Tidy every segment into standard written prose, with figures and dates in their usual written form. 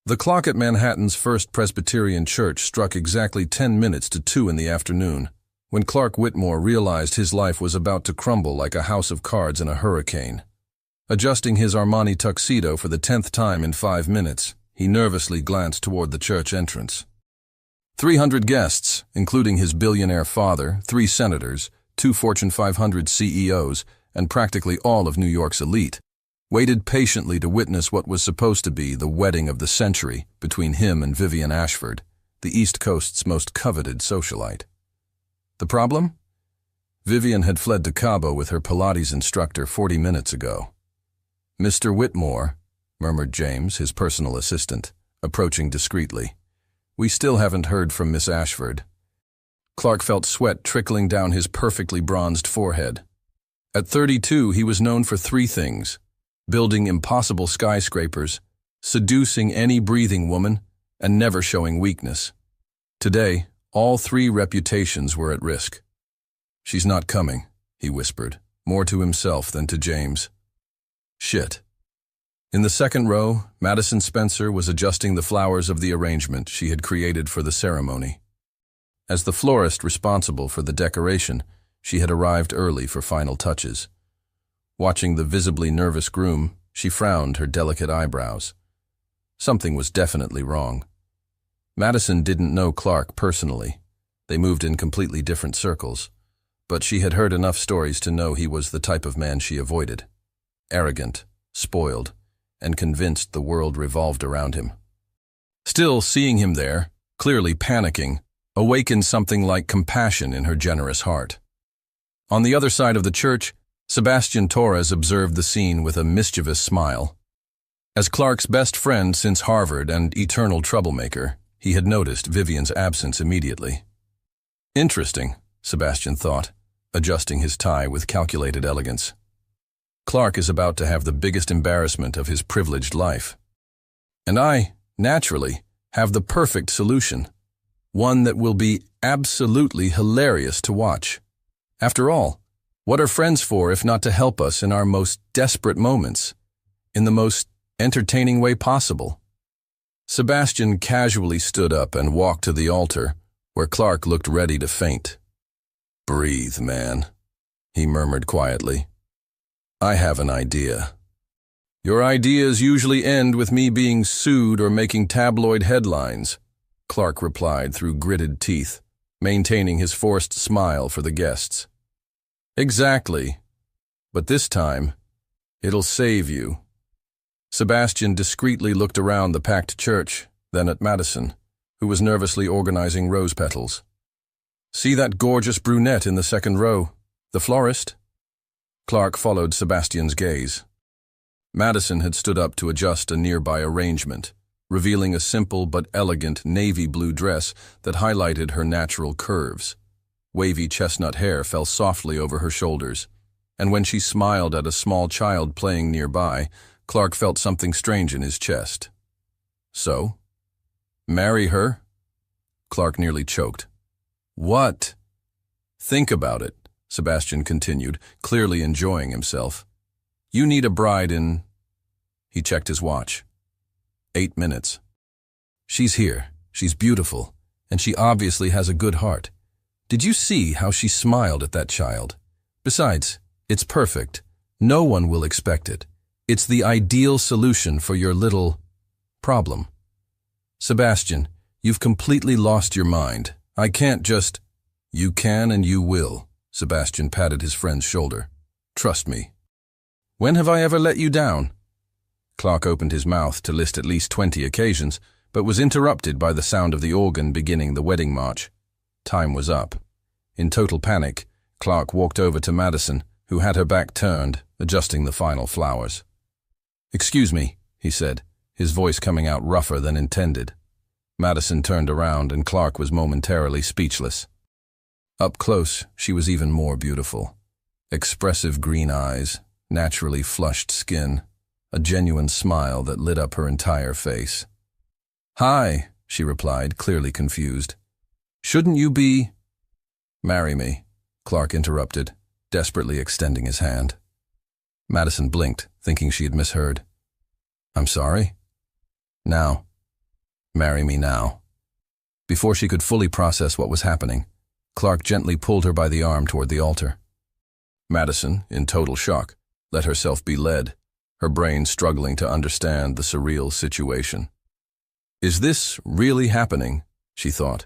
The clock at Manhattan's First Presbyterian Church struck exactly 10 minutes to 2 in the afternoon, when Clark Whitmore realized his life was about to crumble like a house of cards in a hurricane. Adjusting his Armani tuxedo for the 10th time in 5 minutes, he nervously glanced toward the church entrance. 300 guests, including his billionaire father, 3 senators, 2 Fortune 500 CEOs, and practically all of New York's elite, waited patiently to witness what was supposed to be the wedding of the century between him and Vivian Ashford, the East Coast's most coveted socialite. The problem? Vivian had fled to Cabo with her Pilates instructor 40 minutes ago. "Mr. Whitmore," murmured James, his personal assistant, approaching discreetly. "We still haven't heard from Miss Ashford." Clark felt sweat trickling down his perfectly bronzed forehead. At 32, he was known for 3 things: building impossible skyscrapers, seducing any breathing woman, and never showing weakness. Today, all 3 reputations were at risk. "She's not coming," he whispered, more to himself than to James. Shit. In the second row, Madison Spencer was adjusting the flowers of the arrangement she had created for the ceremony. As the florist responsible for the decoration, she had arrived early for final touches. Watching the visibly nervous groom, she frowned her delicate eyebrows. Something was definitely wrong. Madison didn't know Clark personally. They moved in completely different circles. But she had heard enough stories to know he was the type of man she avoided. Arrogant, spoiled, and convinced the world revolved around him. Still, seeing him there, clearly panicking, awakened something like compassion in her generous heart. On the other side of the church, Sebastian Torres observed the scene with a mischievous smile. As Clark's best friend since Harvard and eternal troublemaker, he had noticed Vivian's absence immediately. Interesting, Sebastian thought, adjusting his tie with calculated elegance. Clark is about to have the biggest embarrassment of his privileged life. And I, naturally, have the perfect solution. One that will be absolutely hilarious to watch. After all, what are friends for if not to help us in our most desperate moments, in the most entertaining way possible? Sebastian casually stood up and walked to the altar, where Clark looked ready to faint. "Breathe, man," he murmured quietly. "I have an idea." "Your ideas usually end with me being sued or making tabloid headlines," Clark replied through gritted teeth, maintaining his forced smile for the guests. "Exactly. But this time, it'll save you." Sebastian discreetly looked around the packed church, then at Madison, who was nervously organizing rose petals. "See that gorgeous brunette in the second row, the florist?" Clark followed Sebastian's gaze. Madison had stood up to adjust a nearby arrangement, revealing a simple but elegant navy blue dress that highlighted her natural curves. Wavy chestnut hair fell softly over her shoulders, and when she smiled at a small child playing nearby, Clark felt something strange in his chest. "So? Marry her?" Clark nearly choked. "What?" "Think about it," Sebastian continued, clearly enjoying himself. "You need a bride in—" He checked his watch. 8 minutes. "She's here, she's beautiful, and she obviously has a good heart. Did you see how she smiled at that child? Besides, it's perfect. No one will expect it. It's the ideal solution for your little problem." "Sebastian, you've completely lost your mind. I can't just—" "You can and you will," Sebastian patted his friend's shoulder. "Trust me." "When have I ever let you down?" Clark opened his mouth to list at least 20 occasions, but was interrupted by the sound of the organ beginning the wedding march. Time was up. In total panic, Clark walked over to Madison, who had her back turned, adjusting the final flowers. "Excuse me," he said, his voice coming out rougher than intended. Madison turned around and Clark was momentarily speechless. Up close, she was even more beautiful. Expressive green eyes, naturally flushed skin, a genuine smile that lit up her entire face. "Hi," she replied, clearly confused. "Shouldn't you be—" "Marry me," Clark interrupted, desperately extending his hand. Madison blinked, thinking she had misheard. "I'm sorry?" "Now, Marry me now." Before she could fully process what was happening, Clark gently pulled her by the arm toward the altar. Madison, in total shock, let herself be led, her brain struggling to understand the surreal situation. "Is this really happening?" she thought,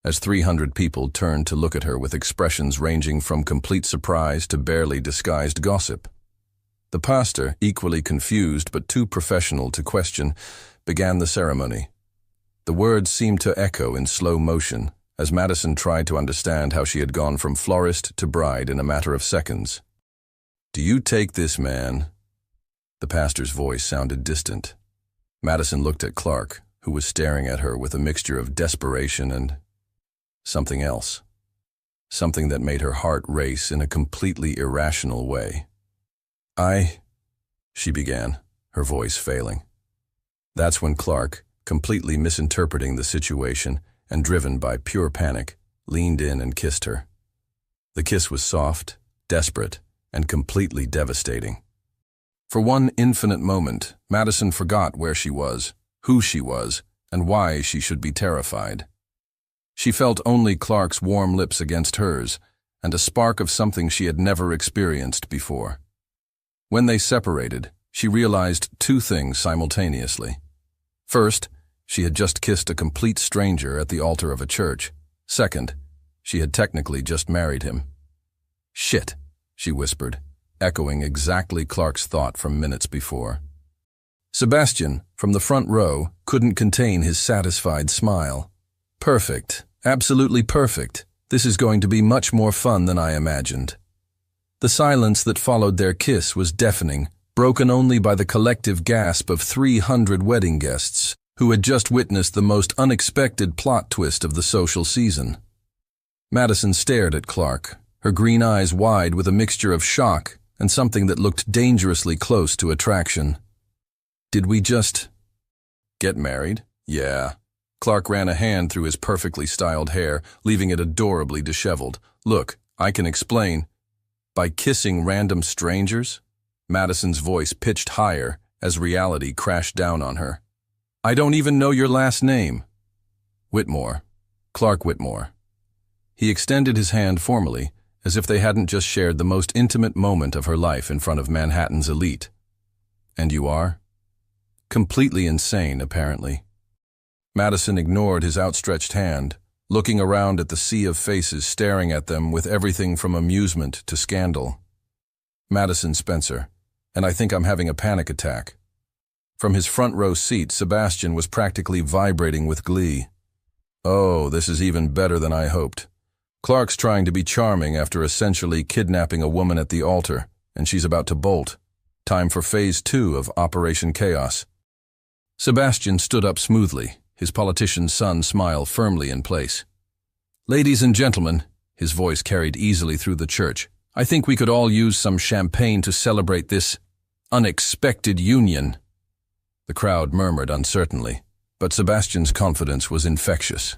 as 300 people turned to look at her with expressions ranging from complete surprise to barely disguised gossip. The pastor, equally confused but too professional to question, began the ceremony. The words seemed to echo in slow motion as Madison tried to understand how she had gone from florist to bride in a matter of seconds. "Do you take this man?" The pastor's voice sounded distant. Madison looked at Clark, who was staring at her with a mixture of desperation and something else. Something that made her heart race in a completely irrational way. She began, her voice failing. That's when Clark, completely misinterpreting the situation and driven by pure panic, leaned in and kissed her. The kiss was soft, desperate, and completely devastating. For one infinite moment, Madison forgot where she was, who she was, and why she should be terrified. She felt only Clark's warm lips against hers, and a spark of something she had never experienced before. When they separated, she realized two things simultaneously. First, she had just kissed a complete stranger at the altar of a church. Second, she had technically just married him. "Shit," she whispered, echoing exactly Clark's thought from minutes before. Sebastian, from the front row, couldn't contain his satisfied smile. "Perfect, absolutely perfect. This is going to be much more fun than I imagined." The silence that followed their kiss was deafening, broken only by the collective gasp of 300 wedding guests who had just witnessed the most unexpected plot twist of the social season. Madison stared at Clark, her green eyes wide with a mixture of shock and something that looked dangerously close to attraction. "Did we just get married?" "Yeah." Clark ran a hand through his perfectly styled hair, leaving it adorably disheveled. "Look, I can explain." "By kissing random strangers?" Madison's voice pitched higher as reality crashed down on her. "I don't even know your last name." "Whitmore. Clark Whitmore." He extended his hand formally, as if they hadn't just shared the most intimate moment of her life in front of Manhattan's elite. "And you are?" Completely insane, apparently. Madison ignored his outstretched hand, looking around at the sea of faces staring at them with everything from amusement to scandal. "Madison Spencer, and I think I'm having a panic attack." From his front row seat, Sebastian was practically vibrating with glee. "Oh, this is even better than I hoped. Clark's trying to be charming after essentially kidnapping a woman at the altar, and she's about to bolt. Time for phase 2 of Operation Chaos." Sebastian stood up smoothly, his politician's son smile firmly in place. "Ladies and gentlemen," his voice carried easily through the church, "I think we could all use some champagne to celebrate this unexpected union." The crowd murmured uncertainly, but Sebastian's confidence was infectious.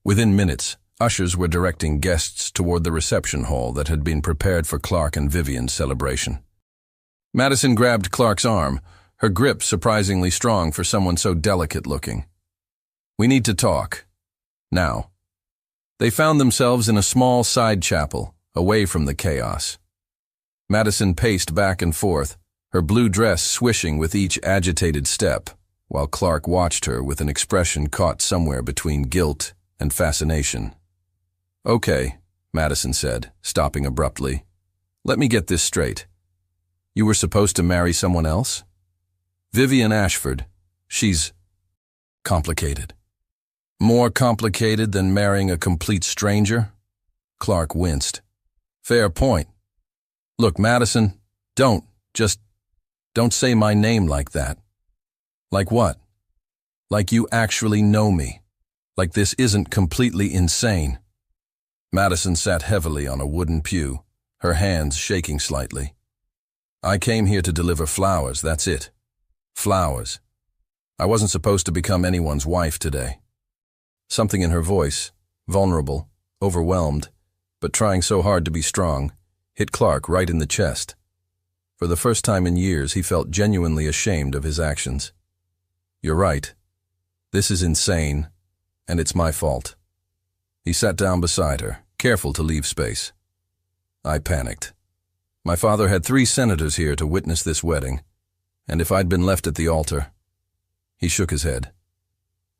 Within minutes, ushers were directing guests toward the reception hall that had been prepared for Clark and Vivian's celebration. Madison grabbed Clark's arm, her grip surprisingly strong for someone so delicate-looking. "We need to talk. Now." They found themselves in a small side chapel, away from the chaos. Madison paced back and forth, her blue dress swishing with each agitated step, while Clark watched her with an expression caught somewhere between guilt and fascination. "Okay," Madison said, stopping abruptly. "Let me get this straight. You were supposed to marry someone else?" "Vivian Ashford. She's complicated." "More complicated than marrying a complete stranger?" Clark winced. "Fair point. Look, Madison, don't say my name like that." "Like what?" "Like you actually know me. Like this isn't completely insane." Madison sat heavily on a wooden pew, her hands shaking slightly. "I came here to deliver flowers, that's it. Flowers. I wasn't supposed to become anyone's wife today." Something in her voice, vulnerable, overwhelmed, but trying so hard to be strong, hit Clark right in the chest. For the first time in years, he felt genuinely ashamed of his actions. "You're right. This is insane, and it's my fault. He sat down beside her, careful to leave space. I panicked. My father had 3 senators here to witness this wedding, and if I'd been left at the altar... He shook his head.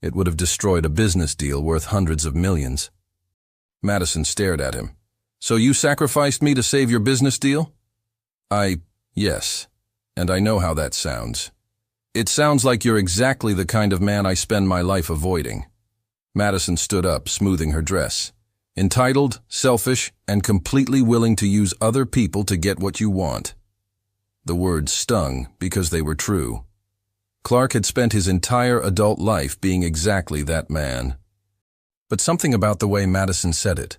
It would have destroyed a business deal worth hundreds of millions. Madison stared at him. So you sacrificed me to save your business deal? Yes, and I know how that sounds. It sounds like you're exactly the kind of man I spend my life avoiding. Madison stood up, smoothing her dress. Entitled, selfish, and completely willing to use other people to get what you want. The words stung because they were true. Clark had spent his entire adult life being exactly that man. But something about the way Madison said it,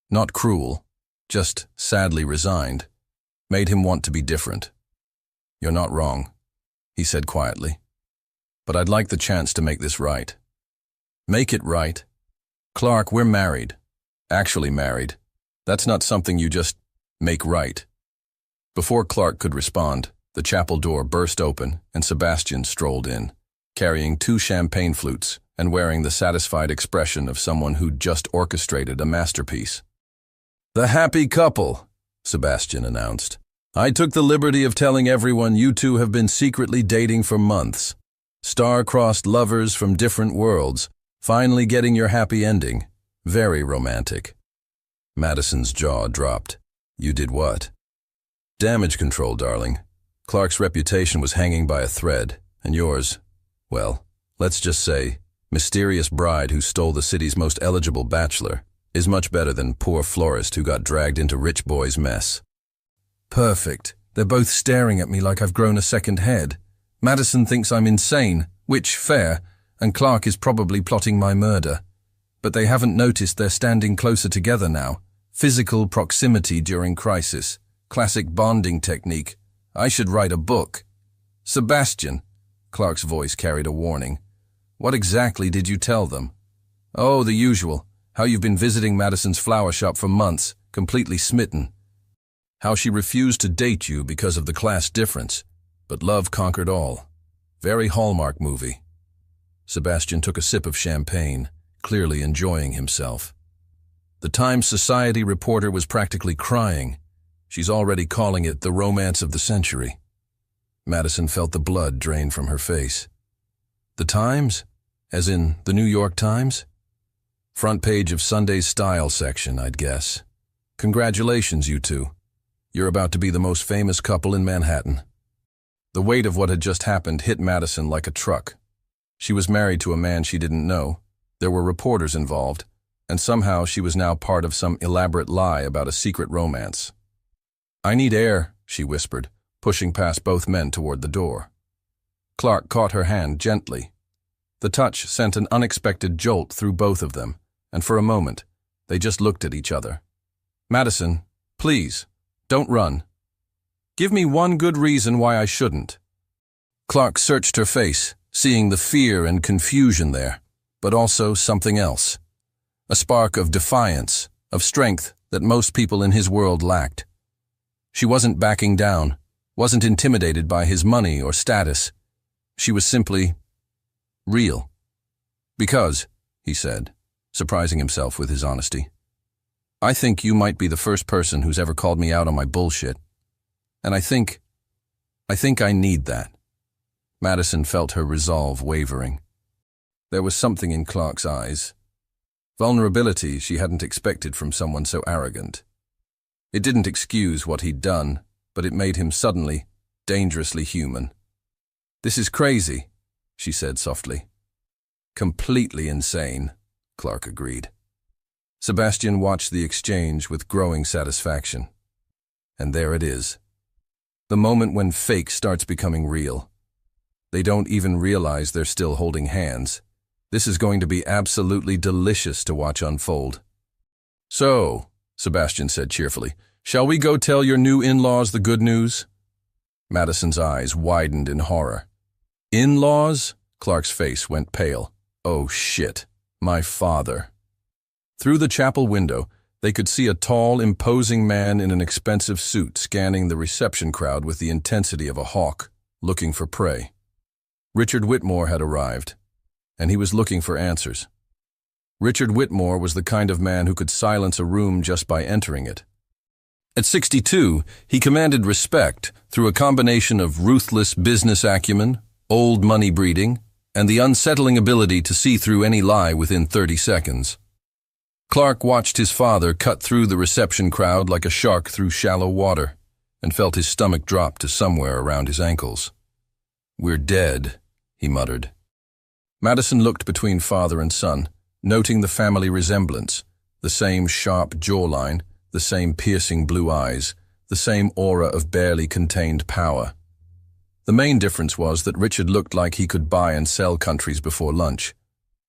not cruel, just sadly resigned, made him want to be different. You're not wrong, he said quietly. But I'd like the chance to make this right. Make it right? Clark, we're married. Actually married. That's not something you just make right. Before Clark could respond, the chapel door burst open and Sebastian strolled in, carrying 2 champagne flutes and wearing the satisfied expression of someone who'd just orchestrated a masterpiece. The happy couple, Sebastian announced. I took the liberty of telling everyone you 2 have been secretly dating for months. Star-crossed lovers from different worlds, finally getting your happy ending. Very romantic. Madison's jaw dropped. You did what? Damage control, darling. Clark's reputation was hanging by a thread, and yours, well, let's just say, mysterious bride who stole the city's most eligible bachelor is much better than poor florist who got dragged into rich boy's mess. Perfect. They're both staring at me like I've grown a second head. Madison thinks I'm insane, which, fair, and Clark is probably plotting my murder. But they haven't noticed they're standing closer together now. Physical proximity during crisis. Classic bonding technique. I should write a book. Sebastian, Clark's voice carried a warning. What exactly did you tell them? Oh, the usual. How you've been visiting Madison's flower shop for months, completely smitten. How she refused to date you because of the class difference. But love conquered all. Very Hallmark movie. Sebastian took a sip of champagne, clearly enjoying himself. The Times Society reporter was practically crying. She's already calling it the romance of the century. Madison felt the blood drain from her face. The Times? As in the New York Times? Front page of Sunday's style section, I'd guess. Congratulations, you 2. You're about to be the most famous couple in Manhattan. The weight of what had just happened hit Madison like a truck. She was married to a man she didn't know. There were reporters involved, and somehow she was now part of some elaborate lie about a secret romance. I need air, she whispered, pushing past both men toward the door. Clark caught her hand gently. The touch sent an unexpected jolt through both of them, and for a moment, they just looked at each other. Madison, please, don't run. Give me one good reason why I shouldn't. Clark searched her face, seeing the fear and confusion there, but also something else. A spark of defiance, of strength that most people in his world lacked. She wasn't backing down, wasn't intimidated by his money or status. She was simply real. Because, he said, surprising himself with his honesty, I think you might be the first person who's ever called me out on my bullshit. And I think I need that. Madison felt her resolve wavering. There was something in Clark's eyes. Vulnerability she hadn't expected from someone so arrogant. It didn't excuse what he'd done, but it made him suddenly, dangerously human. This is crazy, she said softly. Completely insane, Clark agreed. Sebastian watched the exchange with growing satisfaction. And there it is. The moment when fake starts becoming real. They don't even realize they're still holding hands. This is going to be absolutely delicious to watch unfold. So, Sebastian said cheerfully, shall we go tell your new in-laws the good news? Madison's eyes widened in horror. In-laws? Clark's face went pale. Oh shit, my father. Through the chapel window, they could see a tall, imposing man in an expensive suit scanning the reception crowd with the intensity of a hawk, looking for prey. Richard Whitmore had arrived. and he was looking for answers. Richard Whitmore was the kind of man who could silence a room just by entering it. At 62, he commanded respect through a combination of ruthless business acumen, old money breeding, and the unsettling ability to see through any lie within 30 seconds. Clark watched his father cut through the reception crowd like a shark through shallow water, and felt his stomach drop to somewhere around his ankles. "We're dead," he muttered. Madison looked between father and son, noting the family resemblance, the same sharp jawline, the same piercing blue eyes, the same aura of barely contained power. The main difference was that Richard looked like he could buy and sell countries before lunch,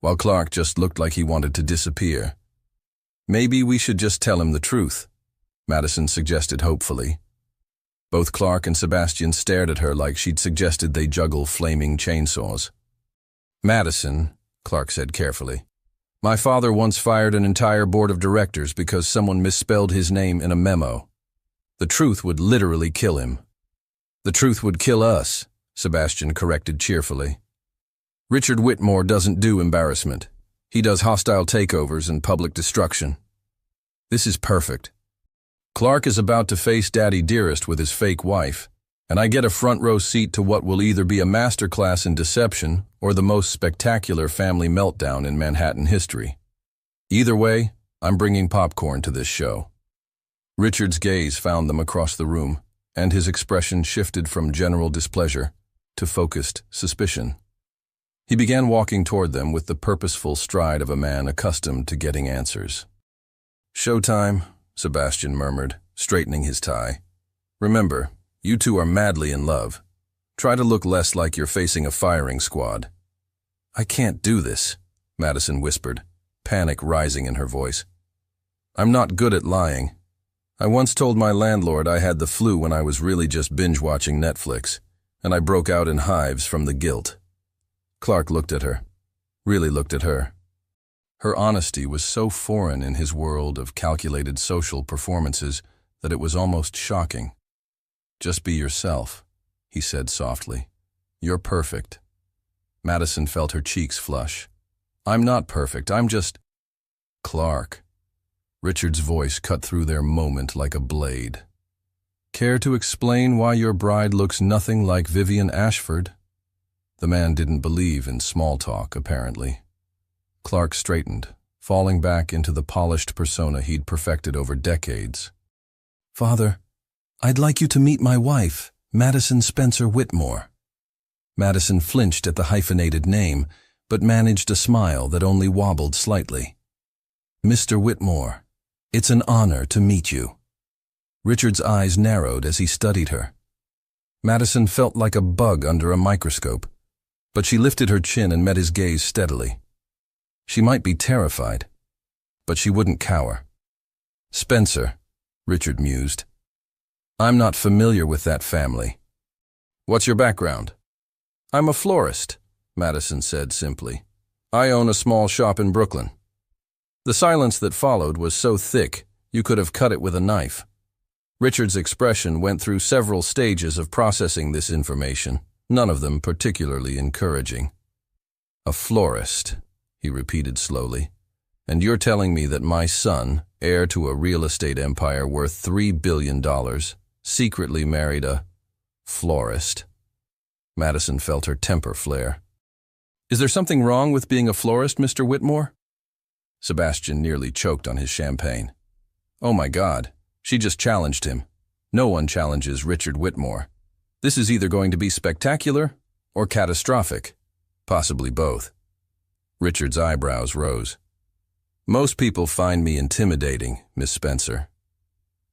while Clark just looked like he wanted to disappear. "Maybe we should just tell him the truth," Madison suggested hopefully. Both Clark and Sebastian stared at her like she'd suggested they juggle flaming chainsaws. "Madison," Clark said carefully, "my father once fired an entire board of directors because someone misspelled his name in a memo. The truth would literally kill him." "The truth would kill us," Sebastian corrected cheerfully. "Richard Whitmore doesn't do embarrassment. He does hostile takeovers and public destruction. This is perfect. Clark is about to face Daddy Dearest with his fake wife, and I get a front row seat to what will either be a masterclass in deception or the most spectacular family meltdown in Manhattan history. Either way, I'm bringing popcorn to this show." Richard's gaze found them across the room, and his expression shifted from general displeasure to focused suspicion. He began walking toward them with the purposeful stride of a man accustomed to getting answers. "Showtime," Sebastian murmured, straightening his tie. "Remember, you two are madly in love. Try to look less like you're facing a firing squad." "I can't do this," Madison whispered, panic rising in her voice. "I'm not good at lying. I once told my landlord I had the flu when I was really just binge-watching Netflix, and I broke out in hives from the guilt." Clark looked at her, really looked at her. Her honesty was so foreign in his world of calculated social performances that it was almost shocking. "Just be yourself," he said softly. "You're perfect." Madison felt her cheeks flush. "I'm not perfect, I'm just—" "Clark." Richard's voice cut through their moment like a blade. "Care to explain why your bride looks nothing like Vivian Ashford?" The man didn't believe in small talk, apparently. Clark straightened, falling back into the polished persona he'd perfected over decades. "Father, I'd like you to meet my wife, Madison Spencer Whitmore." Madison flinched at the hyphenated name, but managed a smile that only wobbled slightly. "Mr. Whitmore, it's an honor to meet you." Richard's eyes narrowed as he studied her. Madison felt like a bug under a microscope, but she lifted her chin and met his gaze steadily. She might be terrified, but she wouldn't cower. "Spencer," Richard mused. "I'm not familiar with that family. What's your background?" "I'm a florist," Madison said simply. "I own a small shop in Brooklyn." The silence that followed was so thick you could have cut it with a knife. Richard's expression went through several stages of processing this information, none of them particularly encouraging. "A florist," he repeated slowly. "And you're telling me that my son, heir to a real estate empire worth $3 billion, secretly married a florist?" Madison felt her temper flare. "Is there something wrong with being a florist, Mr. Whitmore?" Sebastian nearly choked on his champagne. Oh my God, she just challenged him. No one challenges Richard Whitmore. This is either going to be spectacular or catastrophic, possibly both. Richard's eyebrows rose. "Most people find me intimidating, Miss Spencer."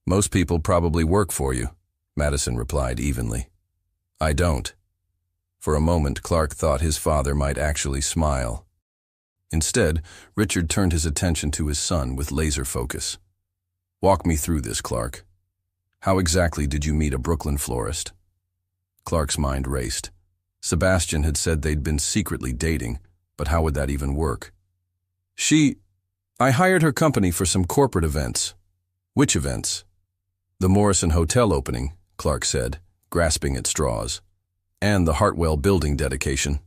"Most people probably work for you," Madison replied evenly. "I don't." For a moment, Clark thought his father might actually smile. Instead, Richard turned his attention to his son with laser focus. "Walk me through this, Clark. How exactly did you meet a Brooklyn florist?" Clark's mind raced. Sebastian had said they'd been secretly dating, but how would that even work? I hired her company for some corporate events." "Which events?" "The Morrison Hotel opening," Clark said, grasping at straws. "And the Hartwell building dedication."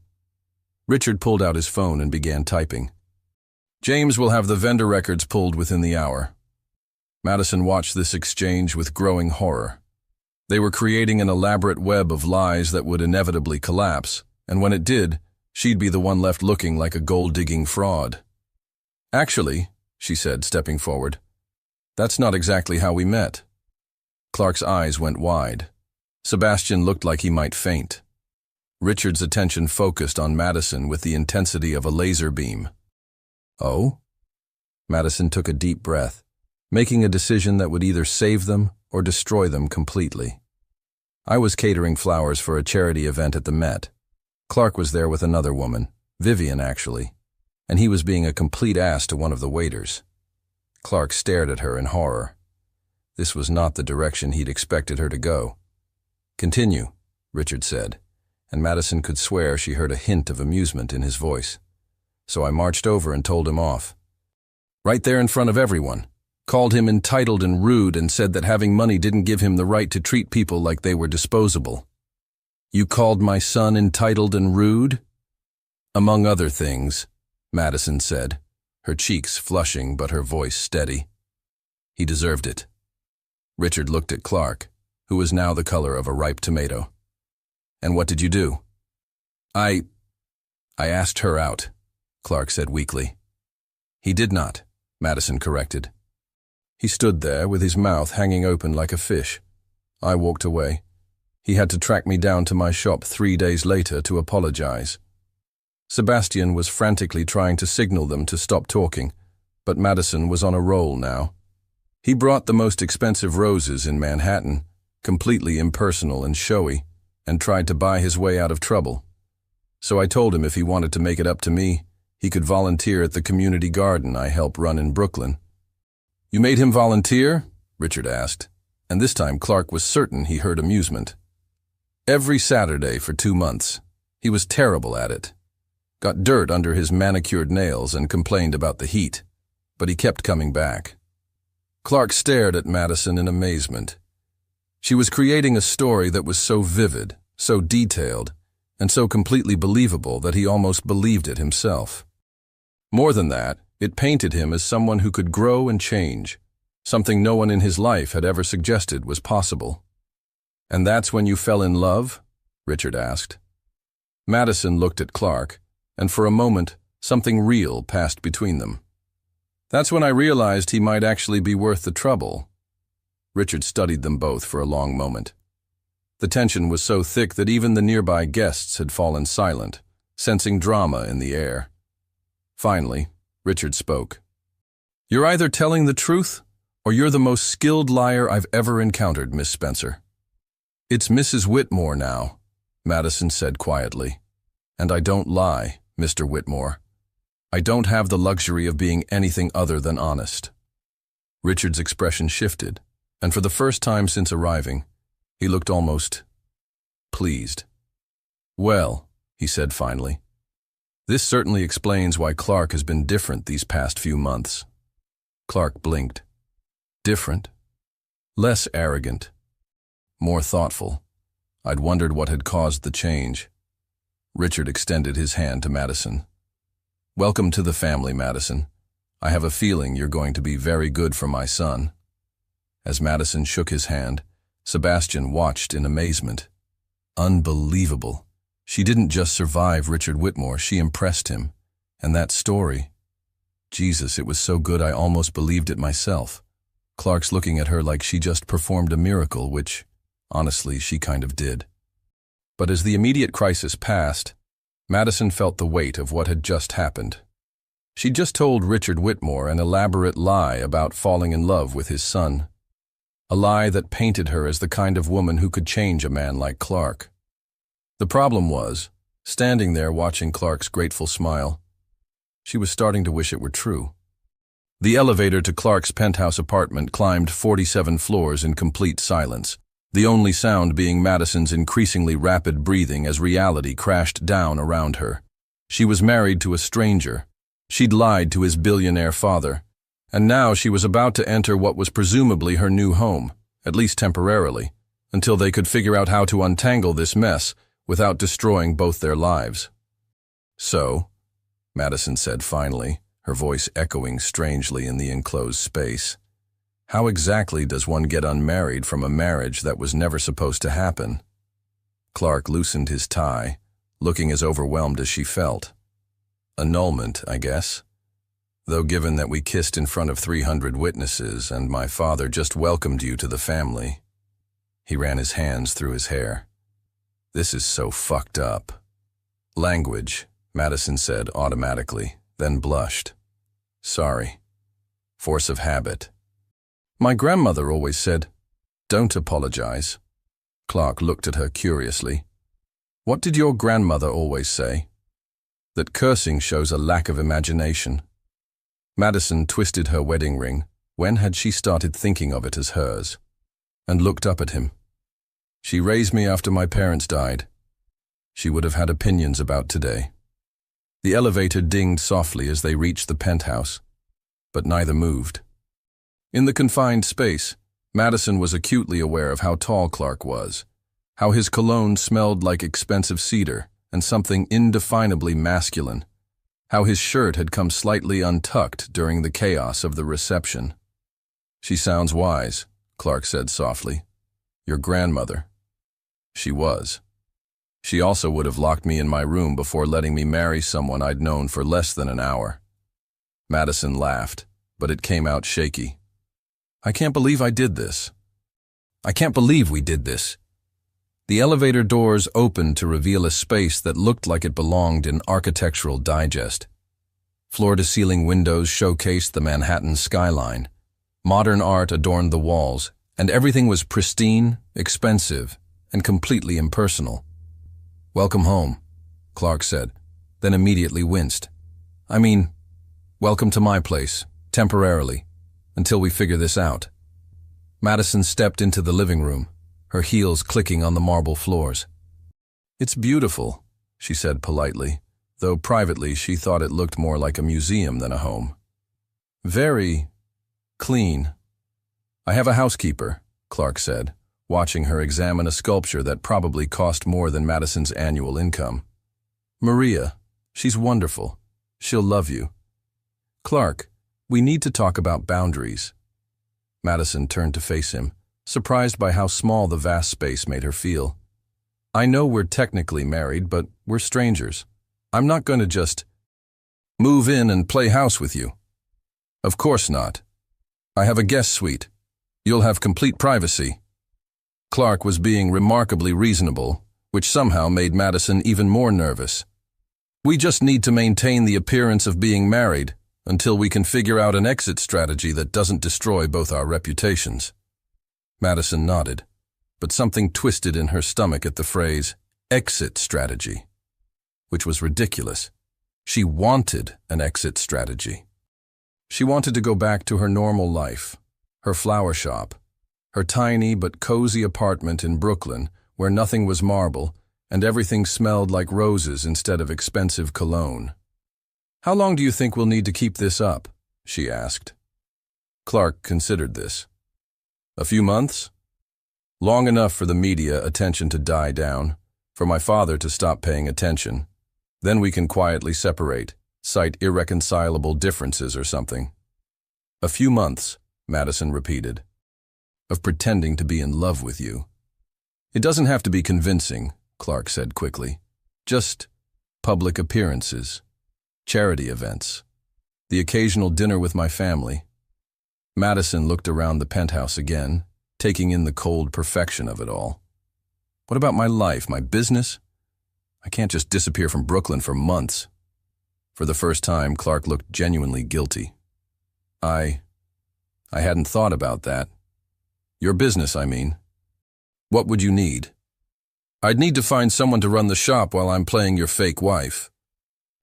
Richard pulled out his phone and began typing. James will have the vendor records pulled within the hour. Madison watched this exchange with growing horror. They were creating an elaborate web of lies that would inevitably collapse, and when it did, she'd be the one left looking like a gold-digging fraud. Actually, she said, stepping forward, that's not exactly how we met. Clark's eyes went wide. Sebastian looked like he might faint. Richard's attention focused on Madison with the intensity of a laser beam. Oh? Madison took a deep breath, making a decision that would either save them or destroy them completely. I was catering flowers for a charity event at the Met. Clark was there with another woman, Vivian actually, and he was being a complete ass to one of the waiters. Clark stared at her in horror. This was not the direction he'd expected her to go. Continue, Richard said, and Madison could swear she heard a hint of amusement in his voice. So I marched over and told him off. Right there in front of everyone. Called him entitled and rude and said that having money didn't give him the right to treat people like they were disposable. You called my son entitled and rude? Among other things, Madison said, her cheeks flushing but her voice steady. He deserved it. Richard looked at Clark, who was now the color of a ripe tomato. And what did you do? I asked her out, Clark said weakly. He did not, Madison corrected. He stood there with his mouth hanging open like a fish. I walked away. He had to track me down to my shop 3 days later to apologize. Sebastian was frantically trying to signal them to stop talking, but Madison was on a roll now. He brought the most expensive roses in Manhattan, completely impersonal and showy, and tried to buy his way out of trouble. So I told him if he wanted to make it up to me, he could volunteer at the community garden I help run in Brooklyn. You made him volunteer? Richard asked, and this time Clark was certain he heard amusement. Every Saturday for 2 months. He was terrible at it. Got dirt under his manicured nails and complained about the heat, but he kept coming back. Clark stared at Madison in amazement. She was creating a story that was so vivid, so detailed, and so completely believable that he almost believed it himself. More than that, it painted him as someone who could grow and change, something no one in his life had ever suggested was possible. And that's when you fell in love? Richard asked. Madison looked at Clark, and for a moment, something real passed between them. That's when I realized he might actually be worth the trouble. Richard studied them both for a long moment. The tension was so thick that even the nearby guests had fallen silent, sensing drama in the air. Finally, Richard spoke. You're either telling the truth, or you're the most skilled liar I've ever encountered, Miss Spencer. It's Mrs. Whitmore now, Madison said quietly. And I don't lie, Mr. Whitmore. I don't have the luxury of being anything other than honest. Richard's expression shifted, and for the first time since arriving, he looked almost pleased. Well, he said finally, this certainly explains why Clark has been different these past few months. Clark blinked. Different? Less arrogant. More thoughtful. I'd wondered what had caused the change. Richard extended his hand to Madison. Welcome to the family, Madison. I have a feeling you're going to be very good for my son. As Madison shook his hand, Sebastian watched in amazement. Unbelievable. She didn't just survive Richard Whitmore, she impressed him. And that story. Jesus, it was so good I almost believed it myself. Clark's looking at her like she just performed a miracle, which, honestly, she kind of did. But as the immediate crisis passed, Madison felt the weight of what had just happened. She'd just told Richard Whitmore an elaborate lie about falling in love with his son. A lie that painted her as the kind of woman who could change a man like Clark. The problem was, standing there watching Clark's grateful smile, she was starting to wish it were true. The elevator to Clark's penthouse apartment climbed 47 floors in complete silence, the only sound being Madison's increasingly rapid breathing as reality crashed down around her. She was married to a stranger. She'd lied to his billionaire father. And now she was about to enter what was presumably her new home, at least temporarily, until they could figure out how to untangle this mess without destroying both their lives. So, Madison said finally, her voice echoing strangely in the enclosed space, how exactly does one get unmarried from a marriage that was never supposed to happen? Clark loosened his tie, looking as overwhelmed as she felt. Annulment, I guess. Though given that we kissed in front of 300 witnesses and my father just welcomed you to the family. He ran his hands through his hair. This is so fucked up. Language, Madison said automatically, then blushed. Sorry. Force of habit. My grandmother always said, don't apologize. Clark looked at her curiously. What did your grandmother always say? That cursing shows a lack of imagination. Madison twisted her wedding ring. When had she started thinking of it as hers? And looked up at him. She raised me after my parents died. She would have had opinions about today. The elevator dinged softly as they reached the penthouse, but neither moved. In the confined space, Madison was acutely aware of how tall Clark was, how his cologne smelled like expensive cedar and something indefinably masculine, how his shirt had come slightly untucked during the chaos of the reception. She sounds wise, Clark said softly. Your grandmother. She was. She also would have locked me in my room before letting me marry someone I'd known for less than an hour. Madison laughed, but it came out shaky. I can't believe I did this. I can't believe we did this. The elevator doors opened to reveal a space that looked like it belonged in Architectural Digest. Floor-to-ceiling windows showcased the Manhattan skyline. Modern art adorned the walls, and everything was pristine, expensive, and completely impersonal. Welcome home, Clark said, then immediately winced. I mean, welcome to my place, temporarily, until we figure this out. Madison stepped into the living room, her heels clicking on the marble floors. It's beautiful, she said politely, though privately she thought it looked more like a museum than a home. Very clean. I have a housekeeper, Clark said, watching her examine a sculpture that probably cost more than Madison's annual income. Maria, she's wonderful. She'll love you. Clark, we need to talk about boundaries. Madison turned to face him, surprised by how small the vast space made her feel. I know we're technically married, but we're strangers. I'm not going to just move in and play house with you. Of course not. I have a guest suite. You'll have complete privacy. Clark was being remarkably reasonable, which somehow made Madison even more nervous. We just need to maintain the appearance of being married until we can figure out an exit strategy that doesn't destroy both our reputations. Madison nodded, but something twisted in her stomach at the phrase, exit strategy, which was ridiculous. She wanted an exit strategy. She wanted to go back to her normal life, her flower shop, her tiny but cozy apartment in Brooklyn where nothing was marble and everything smelled like roses instead of expensive cologne. How long do you think we'll need to keep this up? She asked. Clark considered this. A few months? Long enough for the media attention to die down, for my father to stop paying attention. Then we can quietly separate, cite irreconcilable differences or something. A few months, Madison repeated, of pretending to be in love with you. It doesn't have to be convincing, Clark said quickly. Just public appearances. Charity events, the occasional dinner with my family. Madison looked around the penthouse again, taking in the cold perfection of it all. What about my life, my business? I can't just disappear from Brooklyn for months. For the first time, Clark looked genuinely guilty. I hadn't thought about that. Your business, I mean. What would you need? I'd need to find someone to run the shop while I'm playing your fake wife.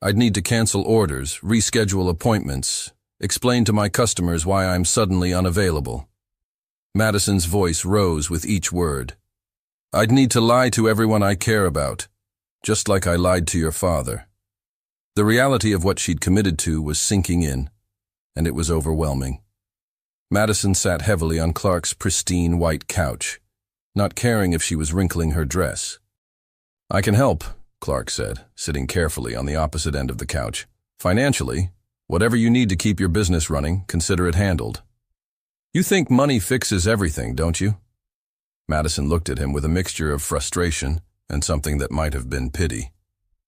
I'd need to cancel orders, reschedule appointments, explain to my customers why I'm suddenly unavailable. Madison's voice rose with each word. I'd need to lie to everyone I care about, just like I lied to your father. The reality of what she'd committed to was sinking in, and it was overwhelming. Madison sat heavily on Clark's pristine white couch, not caring if she was wrinkling her dress. I can help, Clark said, sitting carefully on the opposite end of the couch. Financially, whatever you need to keep your business running, consider it handled. You think money fixes everything, don't you? Madison looked at him with a mixture of frustration and something that might have been pity.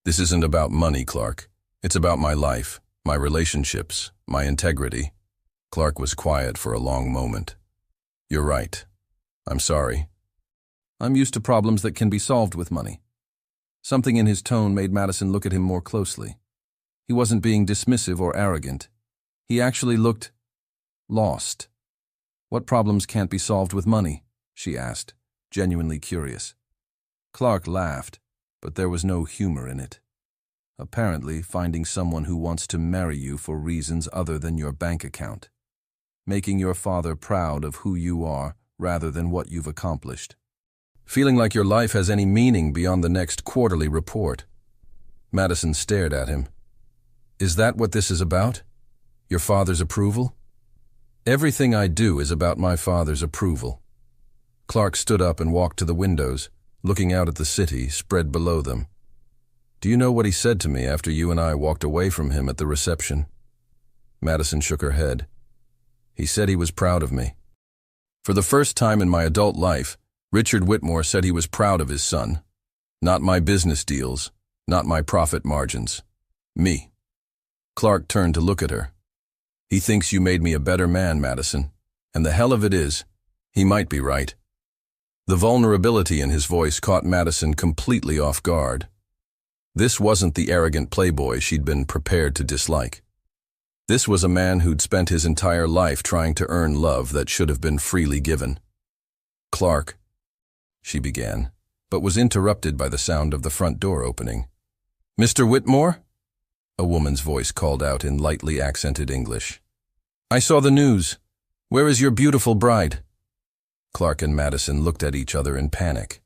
This isn't about money, Clark. It's about my life, my relationships, my integrity. Clark was quiet for a long moment. You're right. I'm sorry. I'm used to problems that can be solved with money. Something in his tone made Madison look at him more closely. He wasn't being dismissive or arrogant. He actually looked lost. What problems can't be solved with money? She asked, genuinely curious. Clark laughed, but there was no humor in it. Apparently, finding someone who wants to marry you for reasons other than your bank account. Making your father proud of who you are rather than what you've accomplished. Feeling like your life has any meaning beyond the next quarterly report. Madison stared at him. Is that what this is about? Your father's approval? Everything I do is about my father's approval. Clark stood up and walked to the windows, looking out at the city spread below them. Do you know what he said to me after you and I walked away from him at the reception? Madison shook her head. He said he was proud of me. For the first time in my adult life, Richard Whitmore said he was proud of his son. Not my business deals, not my profit margins. Me. Clark turned to look at her. He thinks you made me a better man, Madison, and the hell of it is, he might be right. The vulnerability in his voice caught Madison completely off guard. This wasn't the arrogant playboy she'd been prepared to dislike. This was a man who'd spent his entire life trying to earn love that should have been freely given. Clark, she began, but was interrupted by the sound of the front door opening. Mr. Whitmore? A woman's voice called out in lightly accented English. I saw the news. Where is your beautiful bride? Clark and Madison looked at each other in panic.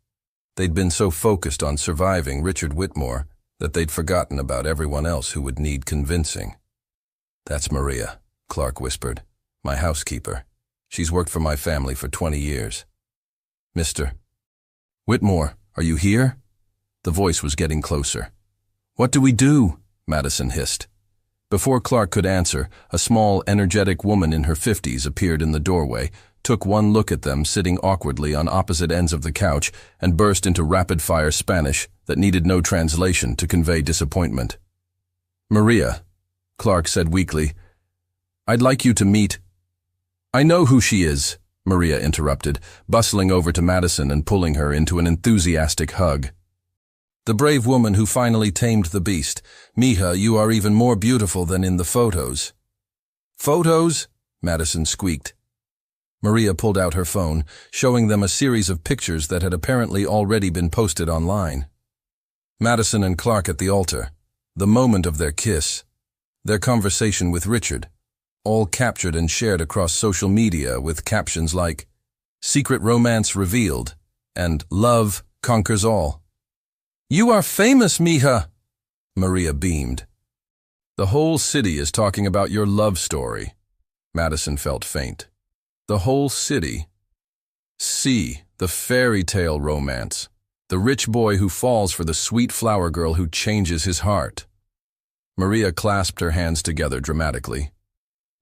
They'd been so focused on surviving Richard Whitmore that they'd forgotten about everyone else who would need convincing. That's Maria, Clark whispered, my housekeeper. She's worked for my family for 20 years. Mr. Whitmore, are you here? The voice was getting closer. What do we do? Madison hissed. Before Clark could answer, a small, energetic woman in her 50s appeared in the doorway, took one look at them sitting awkwardly on opposite ends of the couch, and burst into rapid-fire Spanish that needed no translation to convey disappointment. Maria, Clark said weakly, I'd like you to meet... I know who she is, Maria interrupted, bustling over to Madison and pulling her into an enthusiastic hug. The brave woman who finally tamed the beast. Mija, you are even more beautiful than in the photos. Photos? Madison squeaked. Maria pulled out her phone, showing them a series of pictures that had apparently already been posted online. Madison and Clark at the altar, the moment of their kiss, their conversation with Richard, all captured and shared across social media with captions like, Secret Romance Revealed, and Love Conquers All. You are famous, Mija! Maria beamed. The whole city is talking about your love story. Madison felt faint. The whole city. See, the fairy tale romance. The rich boy who falls for the sweet flower girl who changes his heart. Maria clasped her hands together dramatically.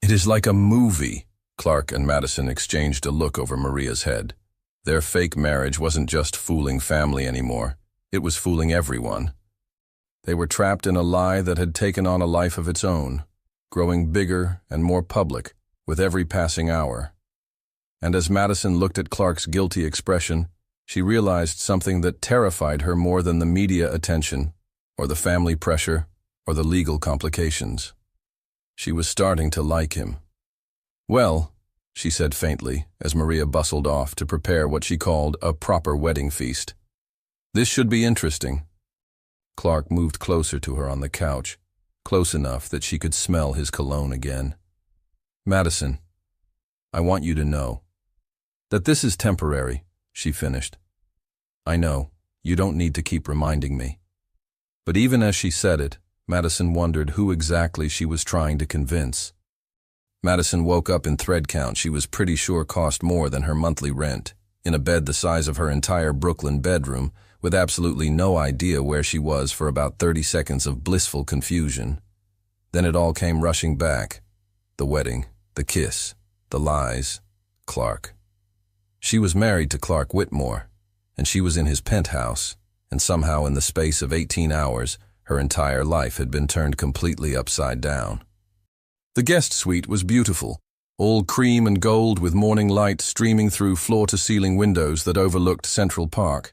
It is like a movie. Clark and Madison exchanged a look over Maria's head. Their fake marriage wasn't just fooling family anymore. It was fooling everyone. They were trapped in a lie that had taken on a life of its own, growing bigger and more public with every passing hour. And as Madison looked at Clark's guilty expression, she realized something that terrified her more than the media attention, or the family pressure, or the legal complications. She was starting to like him. Well, she said faintly, as Maria bustled off to prepare what she called a proper wedding feast. This should be interesting. Clark moved closer to her on the couch, close enough that she could smell his cologne again. Madison, I want you to know that this is temporary, she finished. I know, you don't need to keep reminding me. But even as she said it, Madison wondered who exactly she was trying to convince. Madison woke up in thread count she was pretty sure cost more than her monthly rent, in a bed the size of her entire Brooklyn bedroom, with absolutely no idea where she was for about 30 seconds of blissful confusion. Then it all came rushing back. The wedding, the kiss, the lies, Clark. She was married to Clark Whitmore, and she was in his penthouse, and somehow in the space of 18 hours, her entire life had been turned completely upside down. The guest suite was beautiful, all cream and gold with morning light streaming through floor-to-ceiling windows that overlooked Central Park.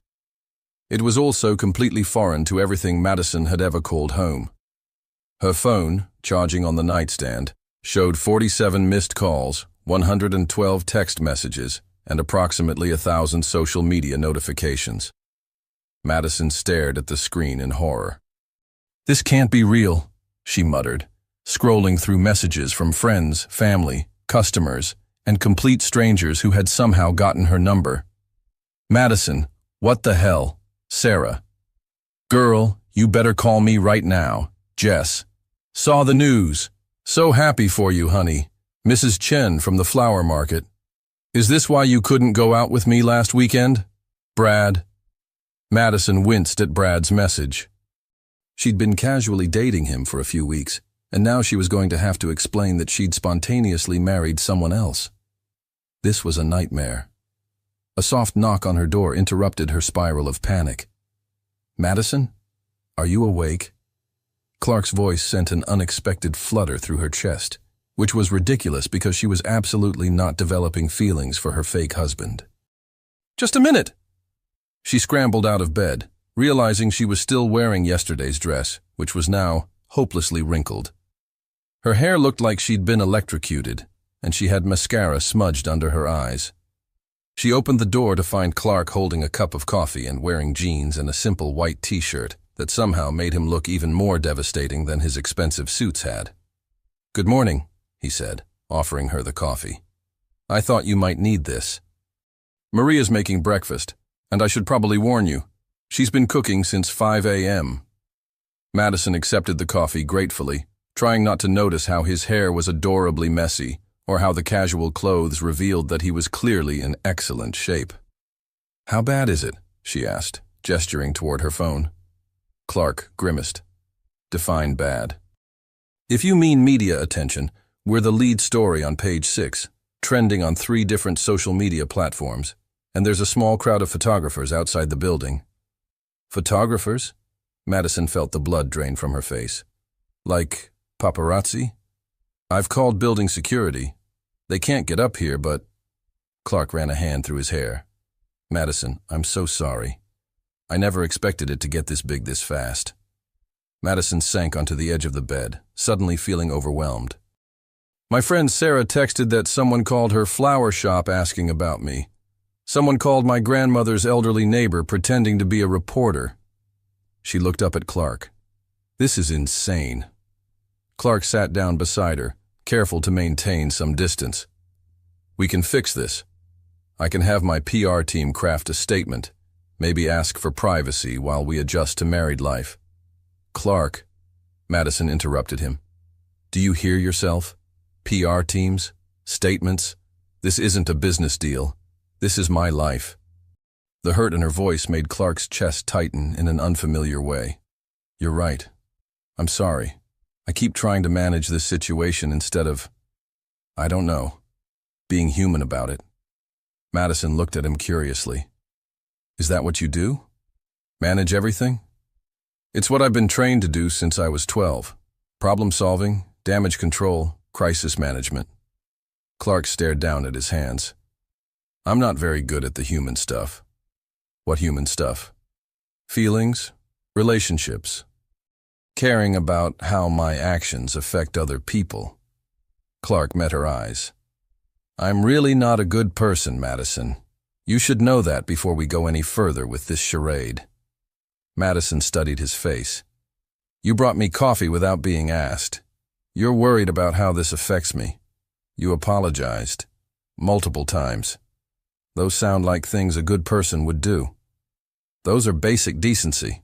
It was also completely foreign to everything Madison had ever called home. Her phone, charging on the nightstand, showed 47 missed calls, 112 text messages, and approximately 1,000 social media notifications. Madison stared at the screen in horror. "This can't be real," she muttered, scrolling through messages from friends, family, customers, and complete strangers who had somehow gotten her number. "Madison, what the hell? Sarah. Girl, you better call me right now. Jess. Saw the news. So happy for you, honey. Mrs. Chen from the flower market. Is this why you couldn't go out with me last weekend? Brad." Madison winced at Brad's message. She'd been casually dating him for a few weeks, and now she was going to have to explain that she'd spontaneously married someone else. This was a nightmare. A soft knock on her door interrupted her spiral of panic. "Madison? Are you awake?" Clark's voice sent an unexpected flutter through her chest, which was ridiculous because she was absolutely not developing feelings for her fake husband. "Just a minute!" She scrambled out of bed, realizing she was still wearing yesterday's dress, which was now hopelessly wrinkled. Her hair looked like she'd been electrocuted, and she had mascara smudged under her eyes. She opened the door to find Clark holding a cup of coffee and wearing jeans and a simple white t-shirt that somehow made him look even more devastating than his expensive suits had. "Good morning," he said, offering her the coffee. "I thought you might need this. Maria's making breakfast, and I should probably warn you, she's been cooking since 5 a.m. Madison accepted the coffee gratefully, trying not to notice how his hair was adorably messy or how the casual clothes revealed that he was clearly in excellent shape. "How bad is it?" she asked, gesturing toward her phone. Clark grimaced. "Define bad." "If you mean media attention, we're the lead story on page 6, trending on 3 different social media platforms, and there's a small crowd of photographers outside the building." "Photographers?" Madison felt the blood drain from her face. "Like paparazzi?" "I've called building security. They can't get up here, but—" Clark ran a hand through his hair. "Madison, I'm so sorry. I never expected it to get this big this fast." Madison sank onto the edge of the bed, suddenly feeling overwhelmed. "My friend Sarah texted that someone called her flower shop asking about me. Someone called my grandmother's elderly neighbor pretending to be a reporter." She looked up at Clark. "This is insane." Clark sat down beside her, careful to maintain some distance. "We can fix this. I can have my PR team craft a statement, maybe ask for privacy while we adjust to married life." "Clark," Madison interrupted him. "Do you hear yourself? PR teams? Statements? This isn't a business deal. This is my life." The hurt in her voice made Clark's chest tighten in an unfamiliar way. "You're right. I'm sorry. I keep trying to manage this situation instead of, I don't know, being human about it." Madison looked at him curiously. "Is that what you do? Manage everything?" "It's what I've been trained to do since I was 12. Problem solving, damage control, crisis management." Clark stared down at his hands. "I'm not very good at the human stuff." "What human stuff?" "Feelings, relationships, caring about how my actions affect other people." Clark met her eyes. "I'm really not a good person, Madison. You should know that before we go any further with this charade." Madison studied his face. "You brought me coffee without being asked. You're worried about how this affects me. You apologized. Multiple times. Those sound like things a good person would do. Those are basic decency.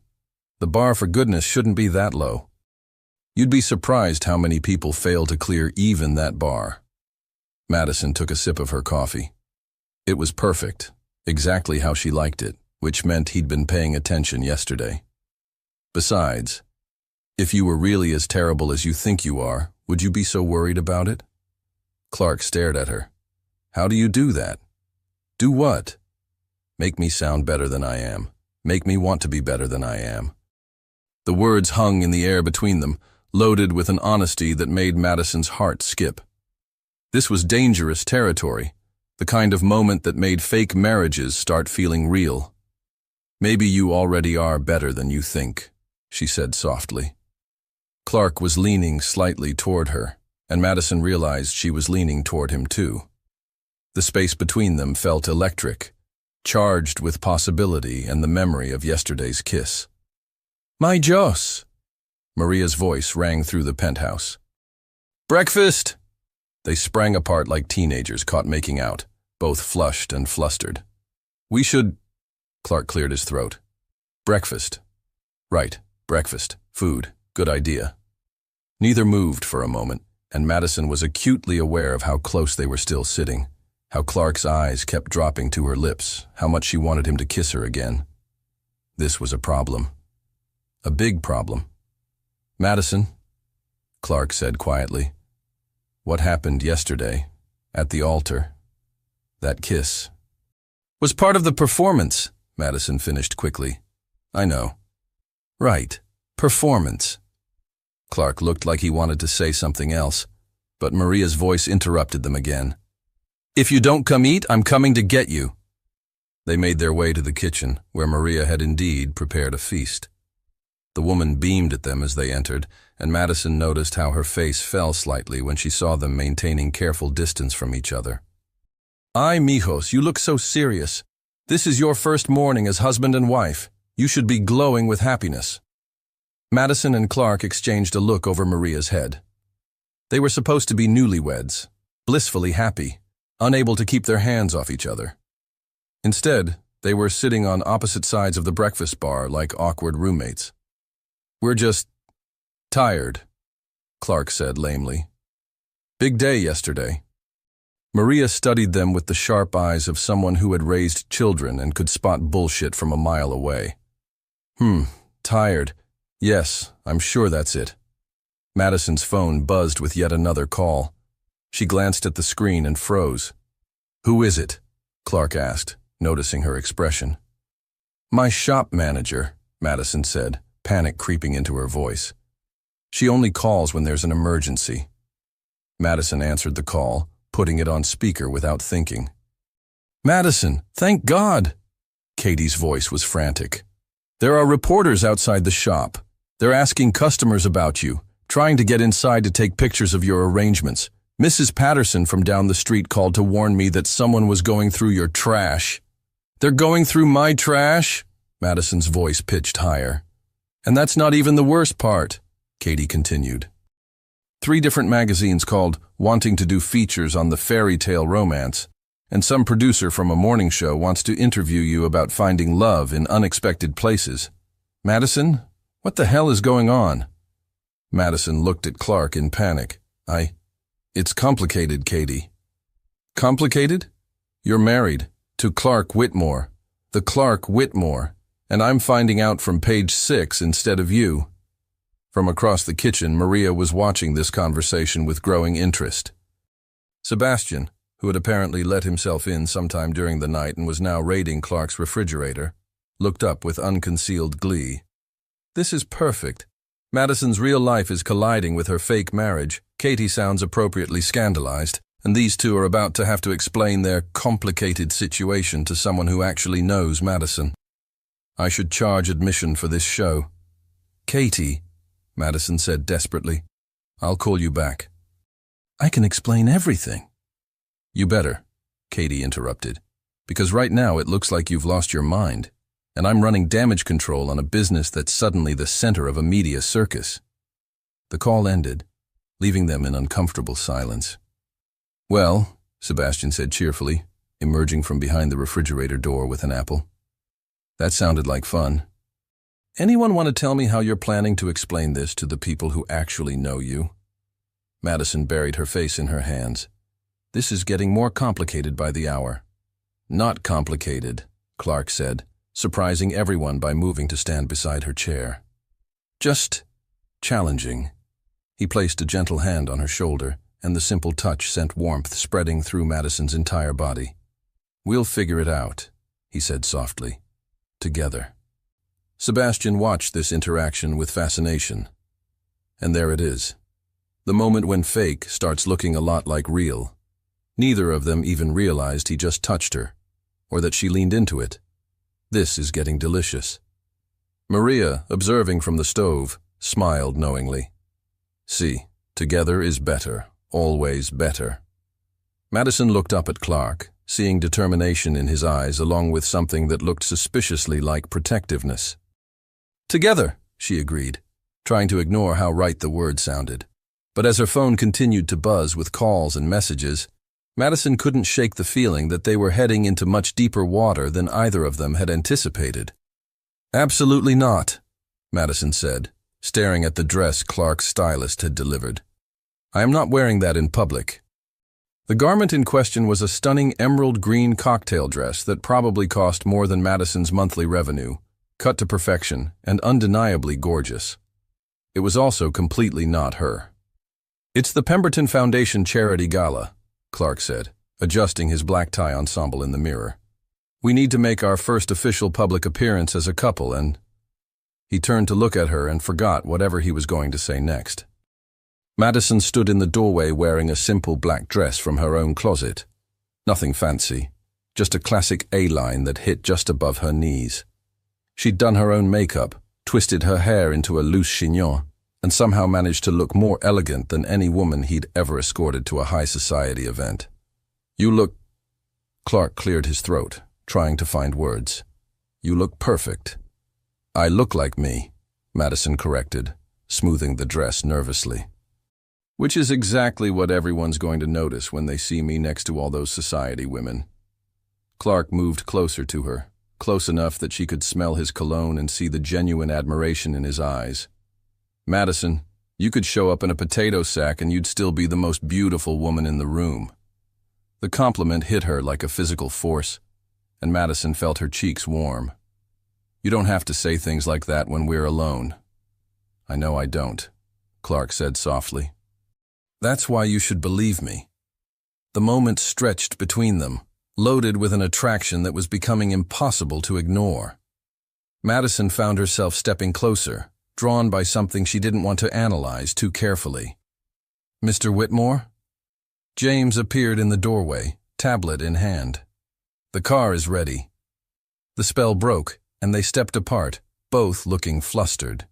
The bar for goodness shouldn't be that low. You'd be surprised how many people fail to clear even that bar." Madison took a sip of her coffee. It was perfect, exactly how she liked it, which meant he'd been paying attention yesterday. Besides, if you were really as terrible as you think you are, would you be so worried about it? Clark stared at her. How do you do that? Do what? Make me sound better than I am. Make me want to be better than I am. The words hung in the air between them, loaded with an honesty that made Madison's heart skip. This was dangerous territory, the kind of moment that made fake marriages start feeling real. Maybe you already are better than you think, she said softly. Clark was leaning slightly toward her, and Madison realized she was leaning toward him too. The space between them felt electric, charged with possibility and the memory of yesterday's kiss. My Joss! Maria's voice rang through the penthouse. Breakfast! They sprang apart like teenagers caught making out, both flushed and flustered. We should... Clark cleared his throat. Breakfast. Right, breakfast, food, good idea. Neither moved for a moment, and Madison was acutely aware of how close they were still sitting, how Clark's eyes kept dropping to her lips, how much she wanted him to kiss her again. This was a problem. A big problem. Madison, Clark said quietly, what happened yesterday, at the altar, that kiss, was part of the performance, Madison finished quickly. I know. Right, performance. Clark looked like he wanted to say something else, but Maria's voice interrupted them again. If you don't come eat, I'm coming to get you. They made their way to the kitchen, where Maria had indeed prepared a feast. The woman beamed at them as they entered, and Madison noticed how her face fell slightly when she saw them maintaining careful distance from each other. Ay, mijos, you look so serious. This is your first morning as husband and wife. You should be glowing with happiness. Madison and Clark exchanged a look over Maria's head. They were supposed to be newlyweds, blissfully happy, unable to keep their hands off each other. Instead, they were sitting on opposite sides of the breakfast bar like awkward roommates. We're just tired, Clark said lamely. Big day yesterday. Maria studied them with the sharp eyes of someone who had raised children and could spot bullshit from a mile away. Tired. Yes, I'm sure that's it. Madison's phone buzzed with yet another call. She glanced at the screen and froze. Who is it? Clark asked, noticing her expression. My shop manager, Madison said, panic creeping into her voice. She only calls when there's an emergency. Madison answered the call, putting it on speaker without thinking. Madison, thank God! Katie's voice was frantic. There are reporters outside the shop. They're asking customers about you, trying to get inside to take pictures of your arrangements. Mrs. Patterson from down the street called to warn me that someone was going through your trash. They're going through my trash? Madison's voice pitched higher. And that's not even the worst part, Katie continued. 3 different magazines called wanting to do features on the fairy tale romance, and some producer from a morning show wants to interview you about finding love in unexpected places. Madison, what the hell is going on? Madison looked at Clark in panic. It's complicated, Katie. Complicated? You're married to Clark Whitmore, the Clark Whitmore, and I'm finding out from page 6 instead of you. From across the kitchen, Maria was watching this conversation with growing interest. Sebastian, who had apparently let himself in sometime during the night and was now raiding Clark's refrigerator, looked up with unconcealed glee. This is perfect. Madison's real life is colliding with her fake marriage. Katie sounds appropriately scandalized, and these two are about to have to explain their complicated situation to someone who actually knows Madison. I should charge admission for this show. Katie, Madison said desperately, I'll call you back. I can explain everything. You better, Katie interrupted, because right now it looks like you've lost your mind, and I'm running damage control on a business that's suddenly the center of a media circus. The call ended, leaving them in uncomfortable silence. Well, Sebastian said cheerfully, emerging from behind the refrigerator door with an apple. That sounded like fun. Anyone want to tell me how you're planning to explain this to the people who actually know you? Madison buried her face in her hands. This is getting more complicated by the hour. Not complicated, Clark said, surprising everyone by moving to stand beside her chair. Just challenging. He placed a gentle hand on her shoulder, and the simple touch sent warmth spreading through Madison's entire body. "We'll figure it out," he said softly. "Together." Sebastian watched this interaction with fascination. And there it is. The moment when fake starts looking a lot like real. Neither of them even realized he just touched her, or that she leaned into it. This is getting delicious. Maria, observing from the stove, smiled knowingly. "See, together is better, always better." Madison looked up at Clark, seeing determination in his eyes along with something that looked suspiciously like protectiveness. "Together," she agreed, trying to ignore how right the word sounded. But as her phone continued to buzz with calls and messages, Madison couldn't shake the feeling that they were heading into much deeper water than either of them had anticipated. "Absolutely not," Madison said, staring at the dress Clark's stylist had delivered. "I am not wearing that in public." The garment in question was a stunning emerald green cocktail dress that probably cost more than Madison's monthly revenue, cut to perfection and undeniably gorgeous. It was also completely not her. "It's the Pemberton Foundation Charity Gala," Clark said, adjusting his black tie ensemble in the mirror. "We need to make our first official public appearance as a couple and—" He turned to look at her and forgot whatever he was going to say next. Madison stood in the doorway wearing a simple black dress from her own closet. Nothing fancy, just a classic A-line that hit just above her knees. She'd done her own makeup, twisted her hair into a loose chignon, and somehow managed to look more elegant than any woman he'd ever escorted to a high society event. "You look—" Clark cleared his throat, trying to find words. "You look perfect." "I look like me," Madison corrected, smoothing the dress nervously. "Which is exactly what everyone's going to notice when they see me next to all those society women." Clark moved closer to her, close enough that she could smell his cologne and see the genuine admiration in his eyes. "Madison, you could show up in a potato sack and you'd still be the most beautiful woman in the room." The compliment hit her like a physical force, and Madison felt her cheeks warm. "You don't have to say things like that when we're alone." "I know I don't," Clark said softly. "That's why you should believe me." The moment stretched between them, loaded with an attraction that was becoming impossible to ignore. Madison found herself stepping closer, drawn by something she didn't want to analyze too carefully. "Mr. Whitmore?" James appeared in the doorway, tablet in hand. "The car is ready." The spell broke, and they stepped apart, both looking flustered.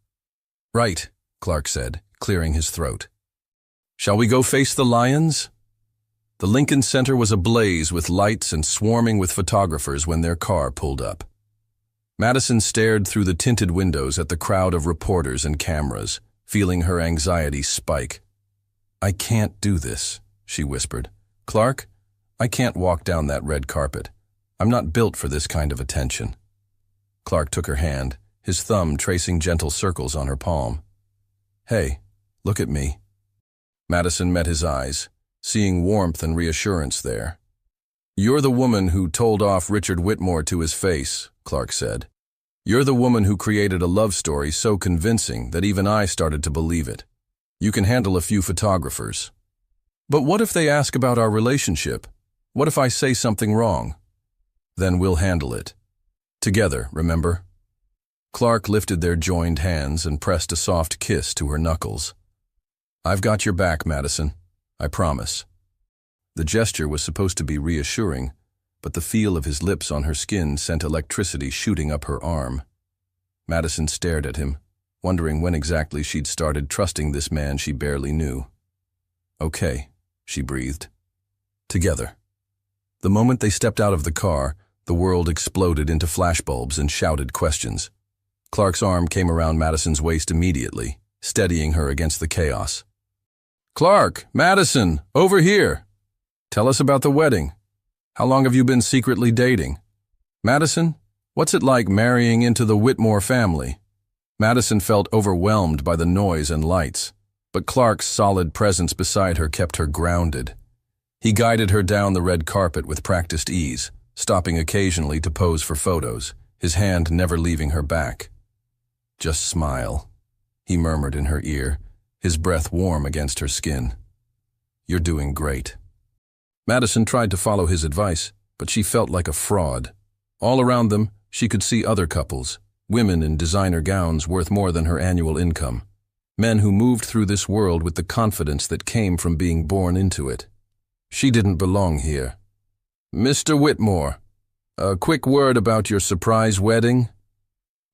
"Right," Clark said, clearing his throat. "Shall we go face the lions?" The Lincoln Center was ablaze with lights and swarming with photographers when their car pulled up. Madison stared through the tinted windows at the crowd of reporters and cameras, feeling her anxiety spike. "I can't do this," she whispered. "Clark, I can't walk down that red carpet. I'm not built for this kind of attention." Clark took her hand, his thumb tracing gentle circles on her palm. "Hey, look at me." Madison met his eyes, seeing warmth and reassurance there. "You're the woman who told off Richard Whitmore to his face," Clark said. "You're the woman who created a love story so convincing that even I started to believe it. You can handle a few photographers. But what if they ask about our relationship? What if I say something wrong? Then we'll handle it. Together, remember?" Clark lifted their joined hands and pressed a soft kiss to her knuckles. "I've got your back, Madison. I promise." The gesture was supposed to be reassuring, but the feel of his lips on her skin sent electricity shooting up her arm. Madison stared at him, wondering when exactly she'd started trusting this man she barely knew. "Okay," she breathed. "Together." The moment they stepped out of the car, the world exploded into flashbulbs and shouted questions. Clark's arm came around Madison's waist immediately, steadying her against the chaos. "Clark, Madison, over here. Tell us about the wedding. How long have you been secretly dating? Madison, what's it like marrying into the Whitmore family?" Madison felt overwhelmed by the noise and lights, but Clark's solid presence beside her kept her grounded. He guided her down the red carpet with practiced ease, stopping occasionally to pose for photos, his hand never leaving her back. "Just smile," he murmured in her ear, his breath warm against her skin. "You're doing great." Madison tried to follow his advice, but she felt like a fraud. All around them, she could see other couples, women in designer gowns worth more than her annual income. Men who moved through this world with the confidence that came from being born into it. She didn't belong here. "Mr. Whitmore, a quick word about your surprise wedding?"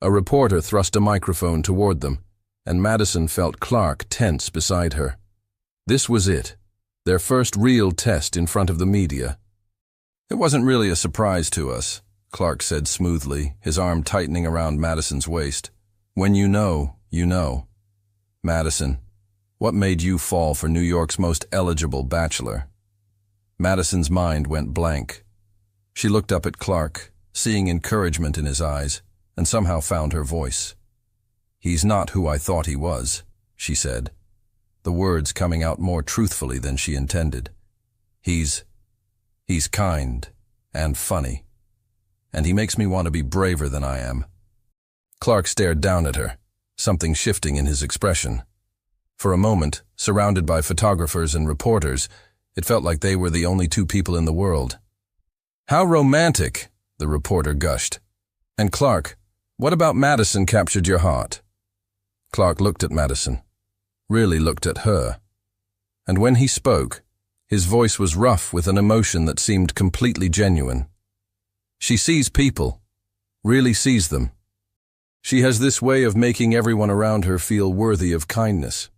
A reporter thrust a microphone toward them, and Madison felt Clark tense beside her. This was it, their first real test in front of the media. "It wasn't really a surprise to us," Clark said smoothly, his arm tightening around Madison's waist. "When you know, you know." "Madison, what made you fall for New York's most eligible bachelor?" Madison's mind went blank. She looked up at Clark, seeing encouragement in his eyes, and somehow found her voice. "He's not who I thought he was," she said, the words coming out more truthfully than she intended. He's kind and funny, and he makes me want to be braver than I am." Clark stared down at her, something shifting in his expression. For a moment, surrounded by photographers and reporters, it felt like they were the only two people in the world. "How romantic," the reporter gushed. "And Clark, what about Madison captured your heart?" Clark looked at Madison, really looked at her. And when he spoke, his voice was rough with an emotion that seemed completely genuine. "She sees people, really sees them. She has this way of making everyone around her feel worthy of kindness."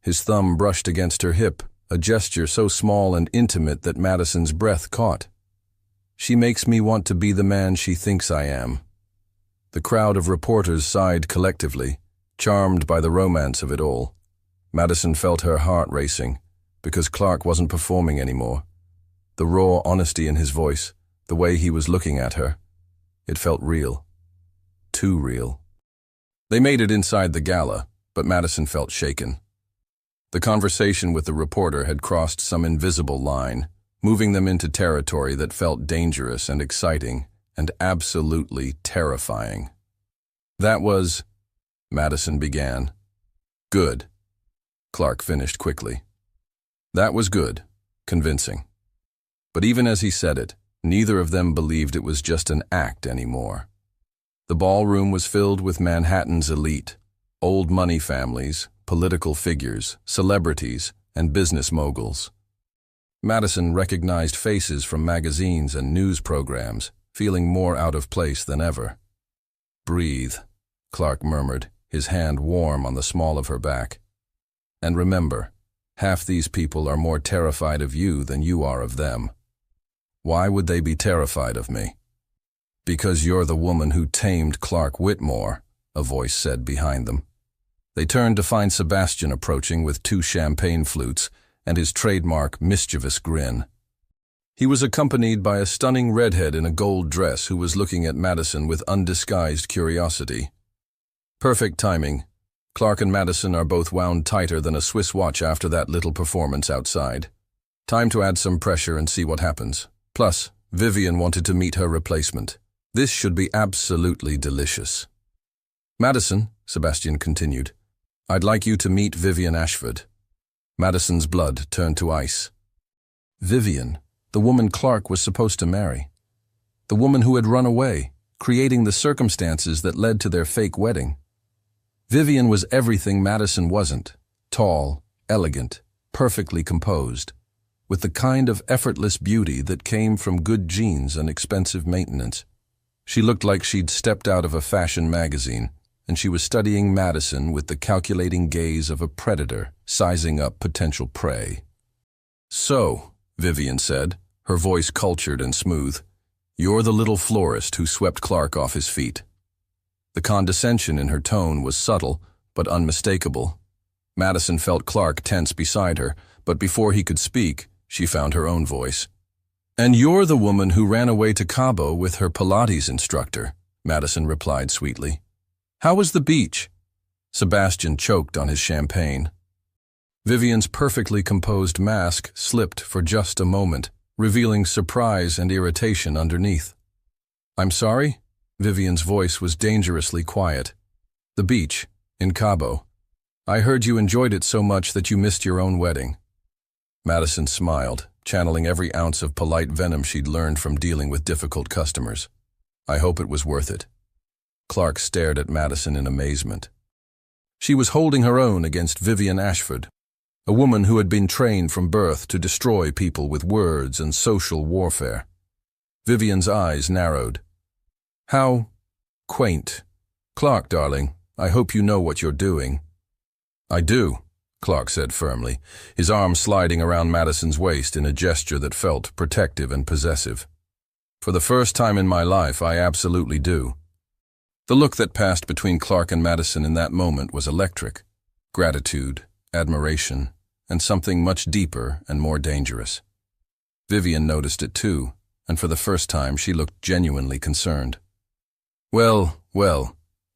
His thumb brushed against her hip, a gesture so small and intimate that Madison's breath caught. "She makes me want to be the man she thinks I am." The crowd of reporters sighed collectively, charmed by the romance of it all. Madison felt her heart racing, because Clark wasn't performing anymore. The raw honesty in his voice, the way he was looking at her, it felt real. Too real. They made it inside the gala, but Madison felt shaken. The conversation with the reporter had crossed some invisible line, moving them into territory that felt dangerous and exciting and absolutely terrifying. "That was," Madison began. "Good," Clark finished quickly. That was good, convincing. But even as he said it, neither of them believed it was just an act anymore. The ballroom was filled with Manhattan's elite, old money families, political figures, celebrities, and business moguls. Madison recognized faces from magazines and news programs, feeling more out of place than ever. "Breathe," Clark murmured, his hand warm on the small of her back. "And remember, half these people are more terrified of you than you are of them." "Why would they be terrified of me?" "Because you're the woman who tamed Clark Whitmore," a voice said behind them. They turned to find Sebastian approaching with 2 champagne flutes and his trademark mischievous grin. He was accompanied by a stunning redhead in a gold dress who was looking at Madison with undisguised curiosity. Perfect timing. Clark and Madison are both wound tighter than a Swiss watch after that little performance outside. Time to add some pressure and see what happens. Plus, Vivian wanted to meet her replacement. This should be absolutely delicious. "Madison," Sebastian continued, "I'd like you to meet Vivian Ashford." Madison's blood turned to ice. Vivian, the woman Clark was supposed to marry. The woman who had run away, creating the circumstances that led to their fake wedding. Vivian was everything Madison wasn't: tall, elegant, perfectly composed, with the kind of effortless beauty that came from good genes and expensive maintenance. She looked like she'd stepped out of a fashion magazine, and she was studying Madison with the calculating gaze of a predator sizing up potential prey. "So," Vivian said, her voice cultured and smooth, "you're the little florist who swept Clark off his feet." The condescension in her tone was subtle, but unmistakable. Madison felt Clark tense beside her, but before he could speak, she found her own voice. "And you're the woman who ran away to Cabo with her Pilates instructor," Madison replied sweetly. "How was the beach?" Sebastian choked on his champagne. Vivian's perfectly composed mask slipped for just a moment, revealing surprise and irritation underneath. "I'm sorry?" Vivian's voice was dangerously quiet. "The beach, in Cabo. I heard you enjoyed it so much that you missed your own wedding." Madison smiled, channeling every ounce of polite venom she'd learned from dealing with difficult customers. "I hope it was worth it." Clark stared at Madison in amazement. She was holding her own against Vivian Ashford, a woman who had been trained from birth to destroy people with words and social warfare. Vivian's eyes narrowed. "How quaint. Clark, darling, I hope you know what you're doing." "I do," Clark said firmly, his arm sliding around Madison's waist in a gesture that felt protective and possessive. "For the first time in my life, I absolutely do." The look that passed between Clark and Madison in that moment was electric. Gratitude, admiration, and something much deeper and more dangerous. Vivian noticed it too, and for the first time she looked genuinely concerned. Well,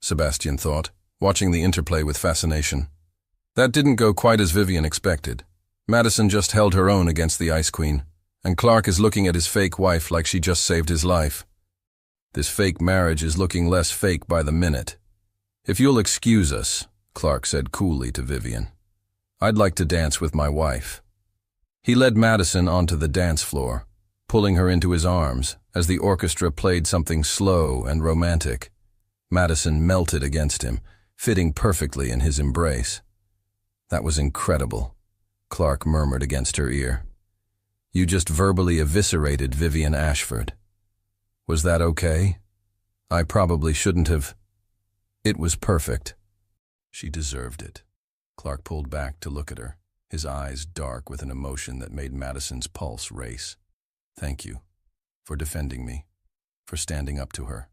Sebastian thought, watching the interplay with fascination. That didn't go quite as Vivian expected. Madison just held her own against the Ice Queen, and Clark is looking at his fake wife like she just saved his life. This fake marriage is looking less fake by the minute. "If you'll excuse us," Clark said coolly to Vivian, "I'd like to dance with my wife." He led Madison onto the dance floor, pulling her into his arms as the orchestra played something slow and romantic. Madison melted against him, fitting perfectly in his embrace. "That was incredible," Clark murmured against her ear. "You just verbally eviscerated Vivian Ashford. Was that okay? I probably shouldn't have." "It was perfect." "She deserved it." Clark pulled back to look at her, his eyes dark with an emotion that made Madison's pulse race. "Thank you for defending me, for standing up to her.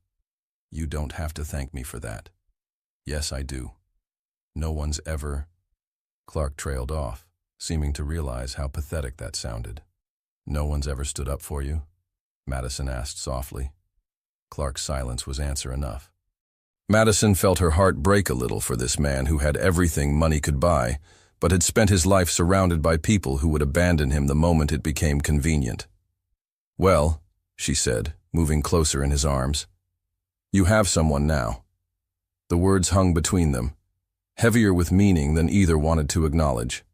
You don't have to thank me for that." "Yes, I do. No one's ever—" Clark trailed off, seeming to realize how pathetic that sounded. "No one's ever stood up for you?" Madison asked softly. Clark's silence was answer enough. Madison felt her heart break a little for this man who had everything money could buy, but had spent his life surrounded by people who would abandon him the moment it became convenient. "Well," she said, moving closer in his arms, "you have someone now." The words hung between them, heavier with meaning than either wanted to acknowledge.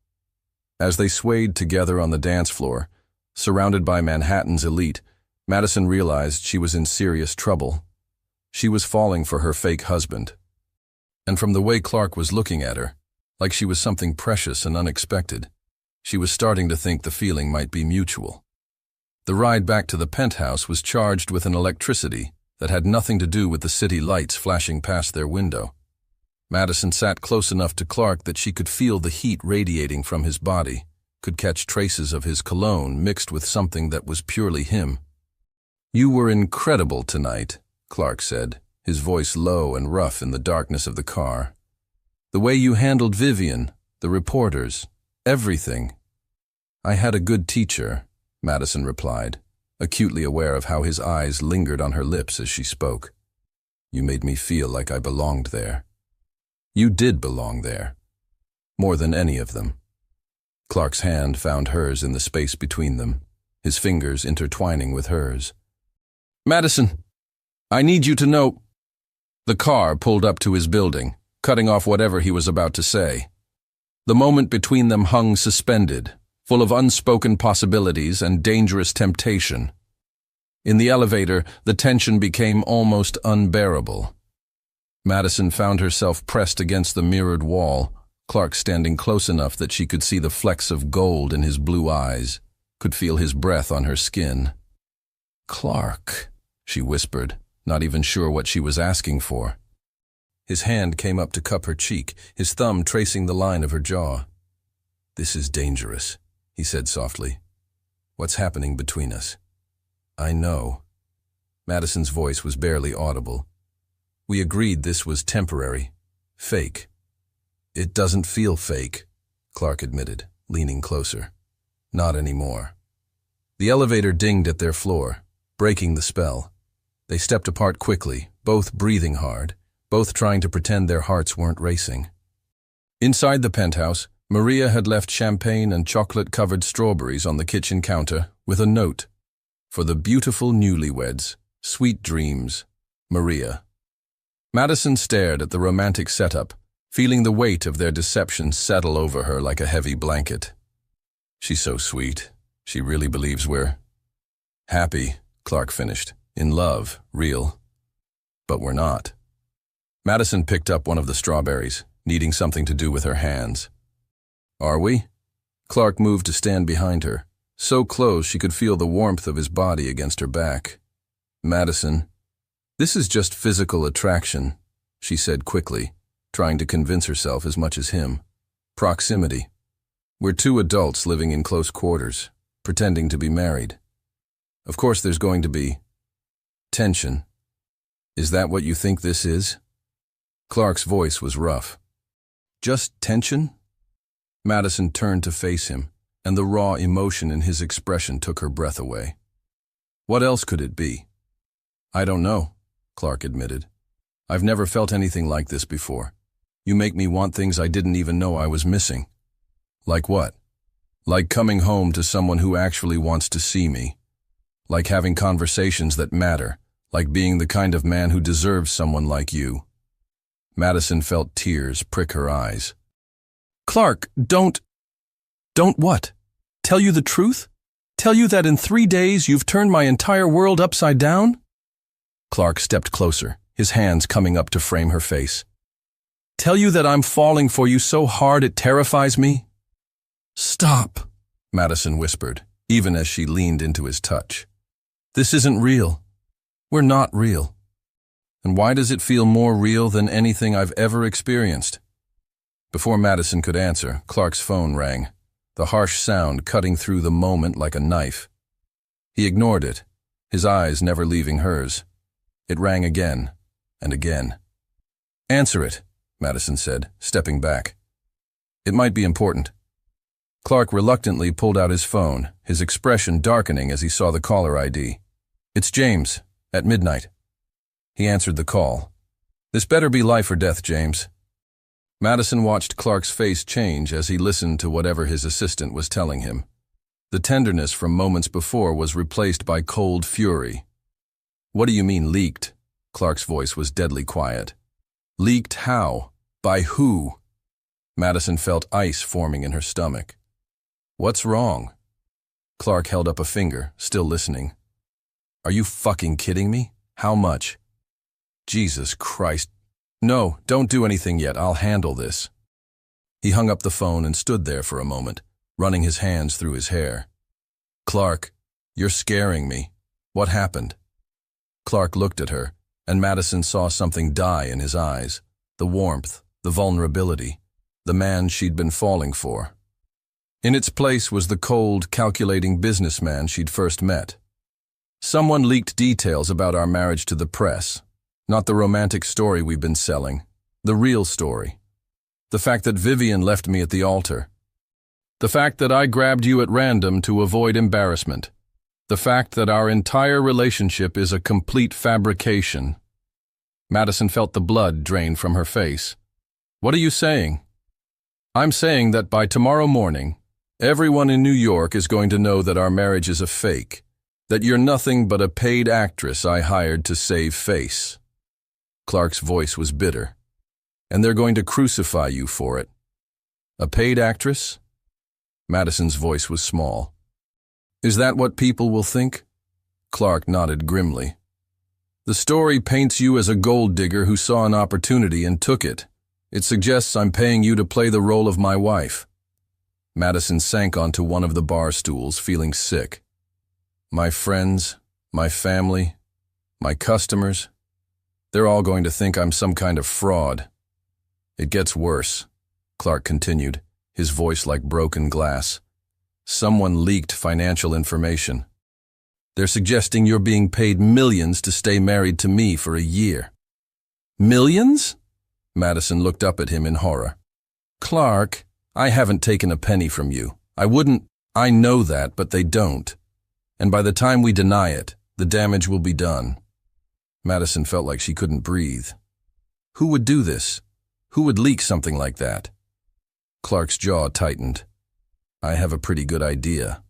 As they swayed together on the dance floor, surrounded by Manhattan's elite, Madison realized she was in serious trouble. She was falling for her fake husband. And from the way Clark was looking at her, like she was something precious and unexpected, she was starting to think the feeling might be mutual. The ride back to the penthouse was charged with an electricity that had nothing to do with the city lights flashing past their window. Madison sat close enough to Clark that she could feel the heat radiating from his body, could catch traces of his cologne mixed with something that was purely him. "You were incredible tonight," Clark said, his voice low and rough in the darkness of the car. "The way you handled Vivian, the reporters, everything." "I had a good teacher," Madison replied, acutely aware of how his eyes lingered on her lips as she spoke. "You made me feel like I belonged there." "You did belong there. More than any of them." Clark's hand found hers in the space between them, his fingers intertwining with hers. "Madison, I need you to know—" The car pulled up to his building, cutting off whatever he was about to say. The moment between them hung suspended, full of unspoken possibilities and dangerous temptation. In the elevator, the tension became almost unbearable. Madison found herself pressed against the mirrored wall, Clark standing close enough that she could see the flecks of gold in his blue eyes, could feel his breath on her skin. "Clark," she whispered, not even sure what she was asking for. His hand came up to cup her cheek, his thumb tracing the line of her jaw. "This is dangerous," he said softly. "What's happening between us?" "I know." Madison's voice was barely audible. "We agreed this was temporary, fake." "It doesn't feel fake," Clark admitted, leaning closer. "Not anymore." The elevator dinged at their floor, breaking the spell. They stepped apart quickly, both breathing hard, both trying to pretend their hearts weren't racing. Inside the penthouse, Maria had left champagne and chocolate-covered strawberries on the kitchen counter with a note. "For the beautiful newlyweds, sweet dreams, Maria. Madison stared at the romantic setup, feeling the weight of their deception settle over her like a heavy blanket. She's so sweet. She really believes we're happy, Clark finished. In love, real. But we're not. Madison picked up one of the strawberries, needing something to do with her hands. Are we? Clark moved to stand behind her, so close she could feel the warmth of his body against her back. Madison, this is just physical attraction, she said quickly, trying to convince herself as much as him. Proximity. We're two adults living in close quarters, pretending to be married. Of course there's going to be tension. Is that what you think this is? Clark's voice was rough. Just tension? Madison turned to face him, and the raw emotion in his expression took her breath away. What else could it be? I don't know, Clark admitted. I've never felt anything like this before. You make me want things I didn't even know I was missing. Like what? Like coming home to someone who actually wants to see me. Like having conversations that matter. Like being the kind of man who deserves someone like you. Madison felt tears prick her eyes. Clark, don't what? Tell you the truth? Tell you that in 3 days you've turned my entire world upside down? Clark stepped closer, his hands coming up to frame her face. Tell you that I'm falling for you so hard it terrifies me? Stop, Madison whispered, even as she leaned into his touch. This isn't real. We're not real. And why does it feel more real than anything I've ever experienced? Before Madison could answer, Clark's phone rang, the harsh sound cutting through the moment like a knife. He ignored it, his eyes never leaving hers. It rang again and again. Answer it, Madison said, stepping back. It might be important. Clark reluctantly pulled out his phone, his expression darkening as he saw the caller ID. It's James, at midnight. He answered the call. This better be life or death, James. Madison watched Clark's face change as he listened to whatever his assistant was telling him. The tenderness from moments before was replaced by cold fury. What do you mean leaked? Clark's voice was deadly quiet. Leaked how? By who? Madison felt ice forming in her stomach. What's wrong? Clark held up a finger, still listening. Are you fucking kidding me? How much? Jesus Christ. No, don't do anything yet. I'll handle this. He hung up the phone and stood there for a moment, running his hands through his hair. Clark, you're scaring me. What happened? Clark looked at her, and Madison saw something die in his eyes. The warmth, the vulnerability, the man she'd been falling for. In its place was the cold, calculating businessman she'd first met. Someone leaked details about our marriage to the press. Not the romantic story we've been selling. The real story. The fact that Vivian left me at the altar. The fact that I grabbed you at random to avoid embarrassment. The fact that our entire relationship is a complete fabrication. Madison felt the blood drain from her face. What are you saying? I'm saying that by tomorrow morning, everyone in New York is going to know that our marriage is a fake. That you're nothing but a paid actress I hired to save face. Clark's voice was bitter. And they're going to crucify you for it. A paid actress? Madison's voice was small. Is that what people will think? Clark nodded grimly. The story paints you as a gold digger who saw an opportunity and took it. It suggests I'm paying you to play the role of my wife. Madison sank onto one of the bar stools, feeling sick. My friends, my family, my customers, they're all going to think I'm some kind of fraud. It gets worse, Clark continued, his voice like broken glass. Someone leaked financial information. They're suggesting you're being paid millions to stay married to me for a year. Millions? Madison looked up at him in horror. Clark, I haven't taken a penny from you. I know that, but they don't. And by the time we deny it, the damage will be done. Madison felt like she couldn't breathe. Who would do this? Who would leak something like that? Clark's jaw tightened. I have a pretty good idea.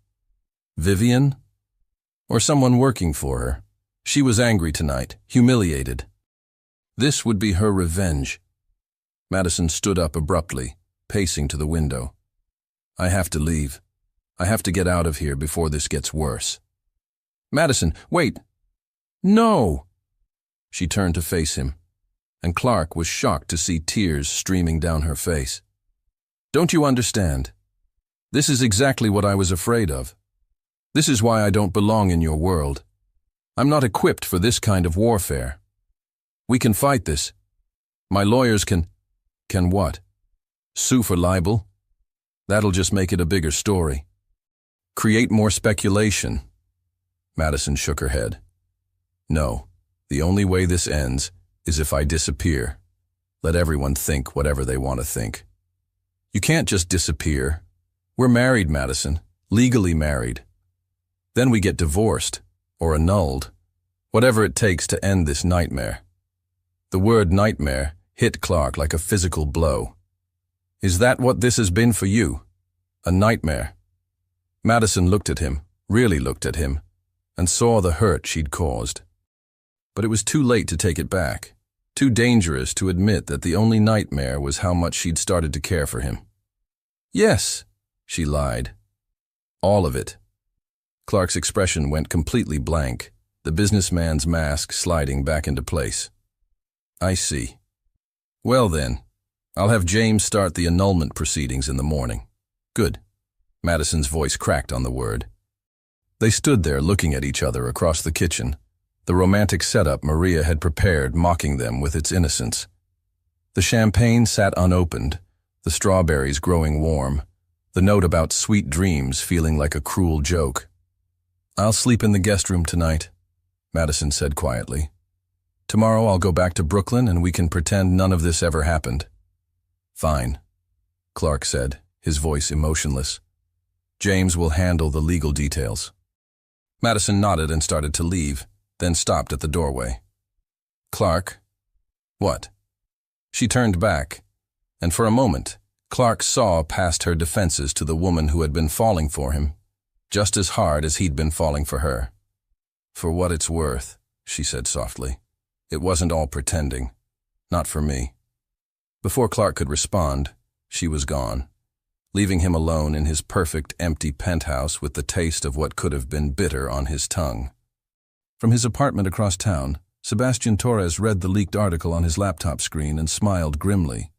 Vivian? Or someone working for her. She was angry tonight, humiliated. This would be her revenge. Madison stood up abruptly, pacing to the window. I have to leave. I have to get out of here before this gets worse. Madison, wait! No! She turned to face him, and Clark was shocked to see tears streaming down her face. Don't you understand? This is exactly what I was afraid of. This is why I don't belong in your world. I'm not equipped for this kind of warfare. We can fight this. My lawyers can what? Sue for libel? That'll just make it a bigger story. Create more speculation. Madison shook her head. No, the only way this ends is if I disappear. Let everyone think whatever they want to think. You can't just disappear. We're married, Madison, legally married. Then we get divorced, or annulled, whatever it takes to end this nightmare. The word nightmare hit Clark like a physical blow. Is that what this has been for you? A nightmare? Madison looked at him, really looked at him, and saw the hurt she'd caused. But it was too late to take it back, too dangerous to admit that the only nightmare was how much she'd started to care for him. Yes, she lied. All of it. Clark's expression went completely blank, the businessman's mask sliding back into place. I see. Well then, I'll have James start the annulment proceedings in the morning. Good. Madison's voice cracked on the word. They stood there looking at each other across the kitchen, the romantic setup Maria had prepared mocking them with its innocence. The champagne sat unopened, the strawberries growing warm, the note about sweet dreams feeling like a cruel joke. I'll sleep in the guest room tonight, Madison said quietly. Tomorrow I'll go back to Brooklyn and we can pretend none of this ever happened. Fine, Clark said, his voice emotionless. James will handle the legal details. Madison nodded and started to leave, then stopped at the doorway. Clark? What? She turned back, and for a moment, Clark saw past her defenses to the woman who had been falling for him, just as hard as he'd been falling for her. For what it's worth, she said softly. It wasn't all pretending. Not for me. Before Clark could respond, she was gone, leaving him alone in his perfect, empty penthouse with the taste of what could have been bitter on his tongue. From his apartment across town, Sebastian Torres read the leaked article on his laptop screen and smiled grimly.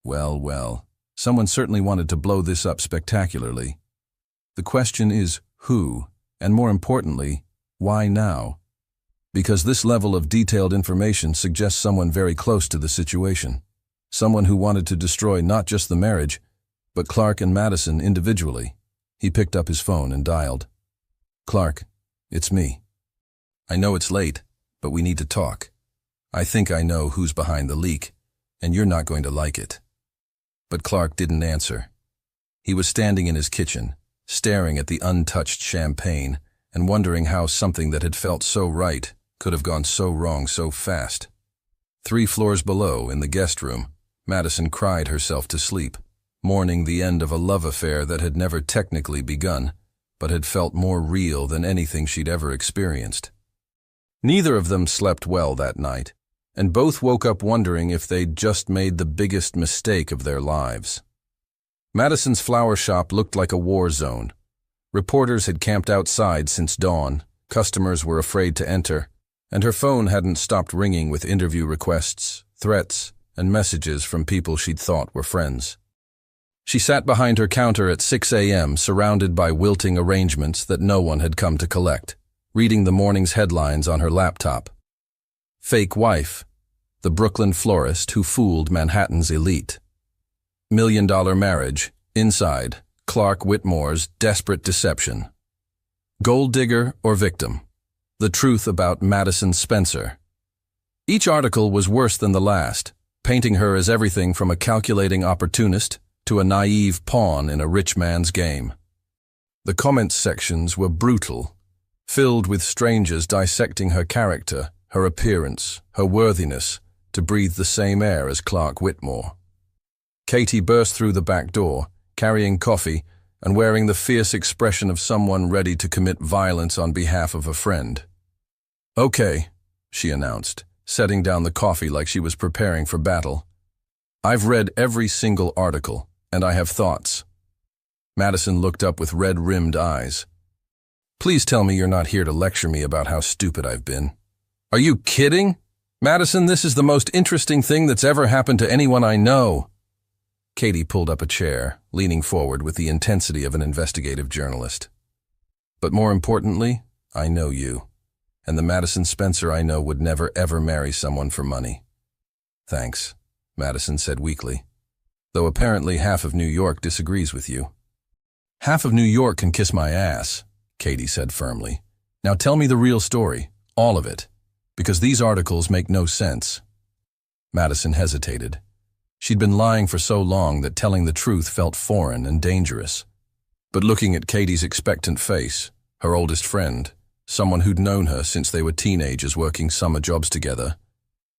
Well, well, someone certainly wanted to blow this up spectacularly. The question is who, and more importantly, why now? Because this level of detailed information suggests someone very close to the situation. Someone who wanted to destroy not just the marriage, but Clark and Madison individually. He picked up his phone and dialed. Clark, it's me. I know it's late, but we need to talk. I think I know who's behind the leak, and you're not going to like it. But Clark didn't answer. He was standing in his kitchen, staring at the untouched champagne and wondering how something that had felt so right could have gone so wrong so fast. 3 floors below, in the guest room, Madison cried herself to sleep, mourning the end of a love affair that had never technically begun, but had felt more real than anything she'd ever experienced. Neither of them slept well that night, and both woke up wondering if they'd just made the biggest mistake of their lives. Madison's flower shop looked like a war zone. Reporters had camped outside since dawn, customers were afraid to enter, and her phone hadn't stopped ringing with interview requests, threats, and messages from people she'd thought were friends. She sat behind her counter at 6 a.m., surrounded by wilting arrangements that no one had come to collect, reading the morning's headlines on her laptop. Fake wife, the Brooklyn florist who fooled Manhattan's elite. $1 million marriage, inside, Clark Whitmore's desperate deception. Gold digger or victim? The truth about Madison Spencer. Each article was worse than the last, painting her as everything from a calculating opportunist to a naive pawn in a rich man's game. The comments sections were brutal, filled with strangers dissecting her character, her appearance, her worthiness, to breathe the same air as Clark Whitmore. Katie burst through the back door, carrying coffee and wearing the fierce expression of someone ready to commit violence on behalf of a friend. Okay, she announced, setting down the coffee like she was preparing for battle. I've read every single article, and I have thoughts. Madison looked up with red-rimmed eyes. Please tell me you're not here to lecture me about how stupid I've been. Are you kidding? Madison, this is the most interesting thing that's ever happened to anyone I know. Katie pulled up a chair, leaning forward with the intensity of an investigative journalist. But more importantly, I know you. And the Madison Spencer I know would never ever marry someone for money. Thanks, Madison said weakly. Though apparently half of New York disagrees with you. Half of New York can kiss my ass, Katie said firmly. Now tell me the real story, all of it, because these articles make no sense. Madison hesitated. She'd been lying for so long that telling the truth felt foreign and dangerous. But looking at Katie's expectant face, her oldest friend, someone who'd known her since they were teenagers working summer jobs together,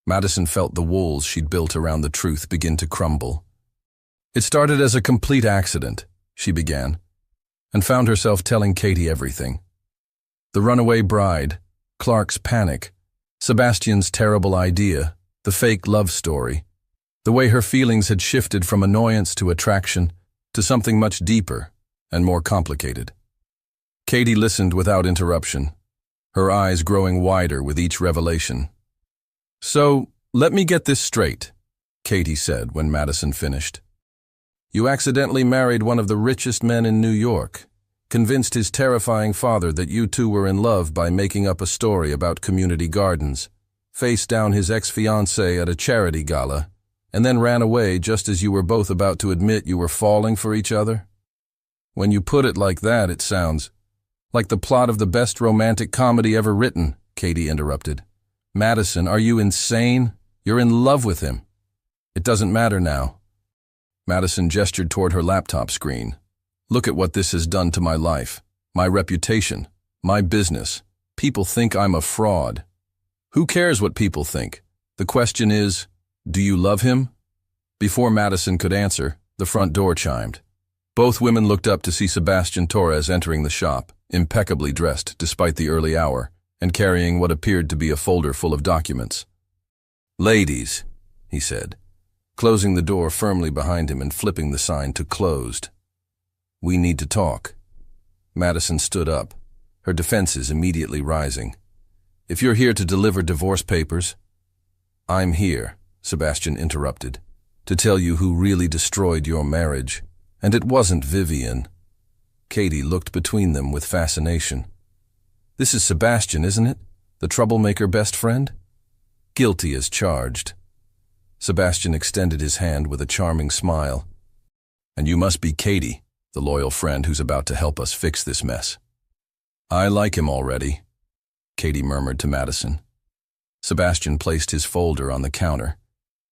Madison felt the walls she'd built around the truth begin to crumble. It started as a complete accident, she began, and found herself telling Katie everything. The runaway bride, Clark's panic, Sebastian's terrible idea, the fake love story, the way her feelings had shifted from annoyance to attraction to something much deeper and more complicated. Katie listened without interruption, her eyes growing wider with each revelation. So, let me get this straight, Katie said when Madison finished. You accidentally married one of the richest men in New York, convinced his terrifying father that you two were in love by making up a story about community gardens, faced down his ex-fiancée at a charity gala, and then ran away just as you were both about to admit you were falling for each other? When you put it like that, it sounds like the plot of the best romantic comedy ever written, Katie interrupted. Madison, are you insane? You're in love with him. It doesn't matter now. Madison gestured toward her laptop screen. Look at what this has done to my life, my reputation, my business. People think I'm a fraud. Who cares what people think? The question is, do you love him? Before Madison could answer, the front door chimed. Both women looked up to see Sebastian Torres entering the shop, impeccably dressed despite the early hour, and carrying what appeared to be a folder full of documents. Ladies, he said, closing the door firmly behind him and flipping the sign to closed. We need to talk. Madison stood up, her defenses immediately rising. If you're here to deliver divorce papers, I'm here, Sebastian interrupted, to tell you who really destroyed your marriage. And it wasn't Vivian. Katie looked between them with fascination. This is Sebastian, isn't it? The troublemaker best friend? Guilty as charged. Sebastian extended his hand with a charming smile. And you must be Katie, the loyal friend who's about to help us fix this mess. I like him already, Katie murmured to Madison. Sebastian placed his folder on the counter,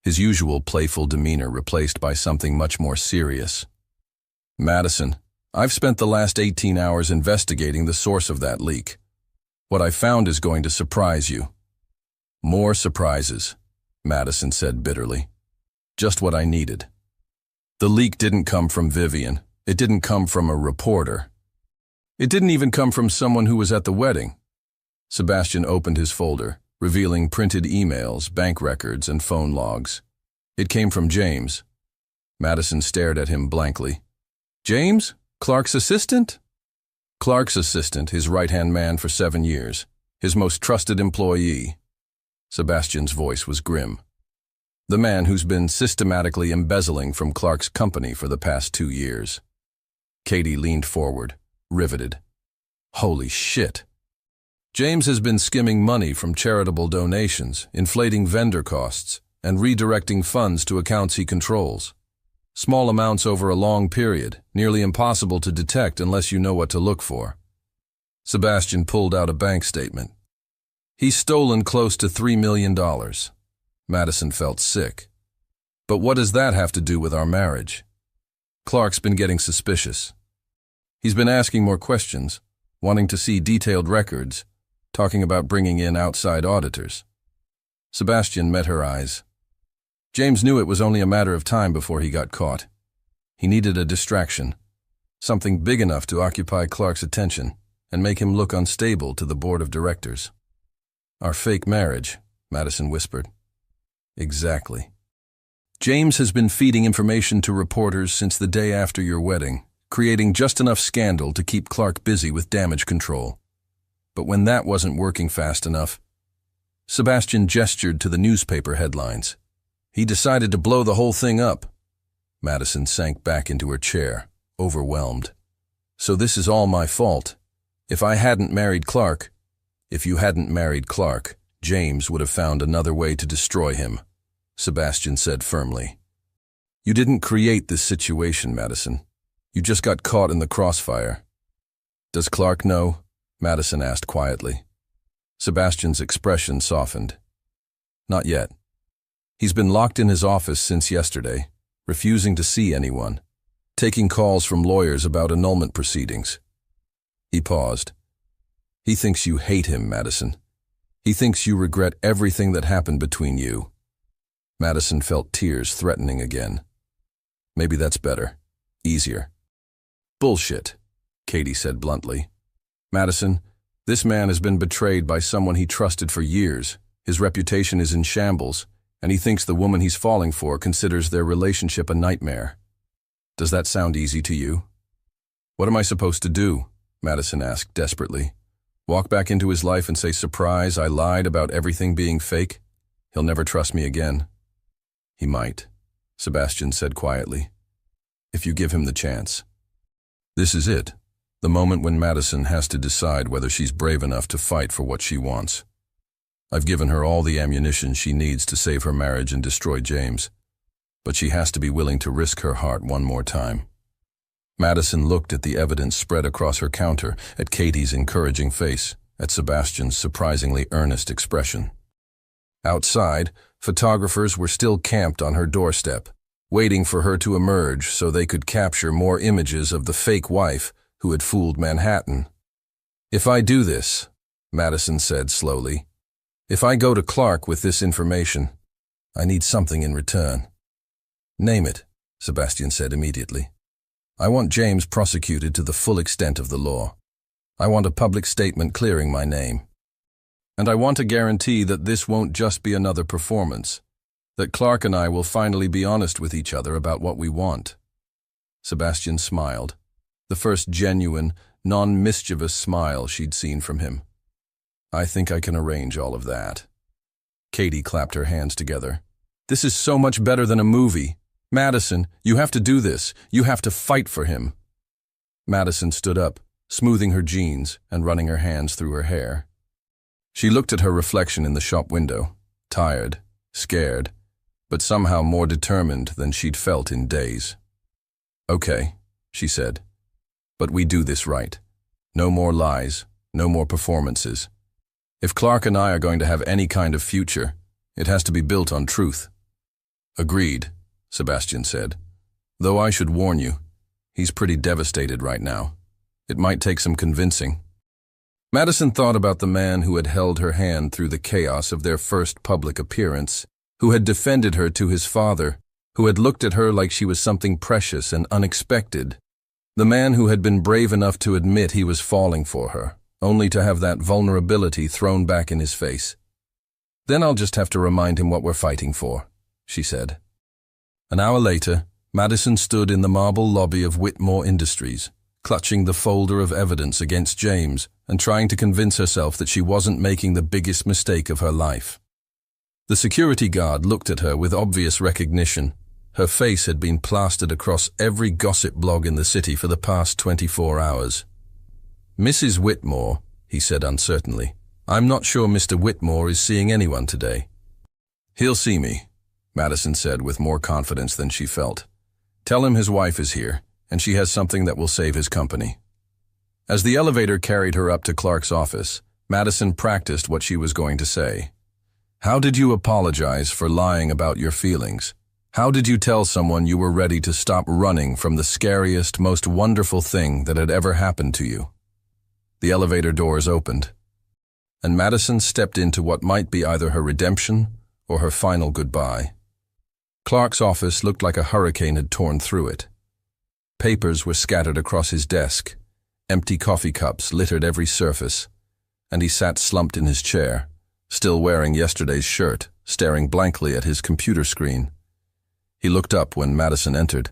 his usual playful demeanor replaced by something much more serious. Madison, I've spent the last 18 hours investigating the source of that leak. What I found is going to surprise you. More surprises, Madison said bitterly. Just what I needed. The leak didn't come from Vivian. It didn't come from a reporter. It didn't even come from someone who was at the wedding. Sebastian opened his folder, revealing printed emails, bank records, and phone logs. It came from James. Madison stared at him blankly. James? Clark's assistant? Clark's assistant, his right-hand man for 7 years, his most trusted employee. Sebastian's voice was grim. The man who's been systematically embezzling from Clark's company for the past 2 years. Katie leaned forward, riveted. Holy shit. James has been skimming money from charitable donations, inflating vendor costs, and redirecting funds to accounts he controls. Small amounts over a long period, nearly impossible to detect unless you know what to look for. Sebastian pulled out a bank statement. He's stolen close to $3 million. Madison felt sick. But what does that have to do with our marriage? Clark's been getting suspicious. He's been asking more questions, wanting to see detailed records, talking about bringing in outside auditors. Sebastian met her eyes. James knew it was only a matter of time before he got caught. He needed a distraction, something big enough to occupy Clark's attention and make him look unstable to the board of directors. Our fake marriage, Madison whispered. Exactly. James has been feeding information to reporters since the day after your wedding, creating just enough scandal to keep Clark busy with damage control. But when that wasn't working fast enough, Sebastian gestured to the newspaper headlines. He decided to blow the whole thing up. Madison sank back into her chair, overwhelmed. So this is all my fault. If you hadn't married Clark, James would have found another way to destroy him, Sebastian said firmly. You didn't create this situation, Madison. You just got caught in the crossfire. Does Clark know? Madison asked quietly. Sebastian's expression softened. Not yet. He's been locked in his office since yesterday, refusing to see anyone, taking calls from lawyers about annulment proceedings. He paused. He thinks you hate him, Madison. He thinks you regret everything that happened between you. Madison felt tears threatening again. Maybe that's better. Easier. Bullshit, Katie said bluntly. Madison, this man has been betrayed by someone he trusted for years. His reputation is in shambles, and he thinks the woman he's falling for considers their relationship a nightmare. Does that sound easy to you? What am I supposed to do? Madison asked desperately. Walk back into his life and say, surprise, I lied about everything being fake? He'll never trust me again. He might, Sebastian said quietly, if you give him the chance. This is it, the moment when Madison has to decide whether she's brave enough to fight for what she wants. I've given her all the ammunition she needs to save her marriage and destroy James, but she has to be willing to risk her heart one more time. Madison looked at the evidence spread across her counter, at Katie's encouraging face, at Sebastian's surprisingly earnest expression. Outside, photographers were still camped on her doorstep, waiting for her to emerge so they could capture more images of the fake wife who had fooled Manhattan. If I do this, Madison said slowly, if I go to Clark with this information, I need something in return. Name it, Sebastian said immediately. I want James prosecuted to the full extent of the law. I want a public statement clearing my name. And I want a guarantee that this won't just be another performance, that Clark and I will finally be honest with each other about what we want. Sebastian smiled, the first genuine, non-mischievous smile she'd seen from him. I think I can arrange all of that. Katie clapped her hands together. This is so much better than a movie. Madison, you have to do this. You have to fight for him. Madison stood up, smoothing her jeans and running her hands through her hair. She looked at her reflection in the shop window, tired, scared, but somehow more determined than she'd felt in days. Okay, she said, but we do this right. No more lies, no more performances. If Clark and I are going to have any kind of future, it has to be built on truth. Agreed, Sebastian said. Though I should warn you, he's pretty devastated right now. It might take some convincing. Madison thought about the man who had held her hand through the chaos of their first public appearance, who had defended her to his father, who had looked at her like she was something precious and unexpected, the man who had been brave enough to admit he was falling for her, only to have that vulnerability thrown back in his face. Then I'll just have to remind him what we're fighting for, she said. An hour later, Madison stood in the marble lobby of Whitmore Industries, clutching the folder of evidence against James and trying to convince herself that she wasn't making the biggest mistake of her life. The security guard looked at her with obvious recognition. Her face had been plastered across every gossip blog in the city for the past 24 hours. Mrs. Whitmore, he said uncertainly, I'm not sure Mr. Whitmore is seeing anyone today. He'll see me, Madison said with more confidence than she felt. Tell him his wife is here, and she has something that will save his company. As the elevator carried her up to Clark's office, Madison practiced what she was going to say. How did you apologize for lying about your feelings? How did you tell someone you were ready to stop running from the scariest, most wonderful thing that had ever happened to you? The elevator doors opened, and Madison stepped into what might be either her redemption or her final goodbye. Clark's office looked like a hurricane had torn through it. Papers were scattered across his desk, empty coffee cups littered every surface, and he sat slumped in his chair, still wearing yesterday's shirt, staring blankly at his computer screen. He looked up when Madison entered,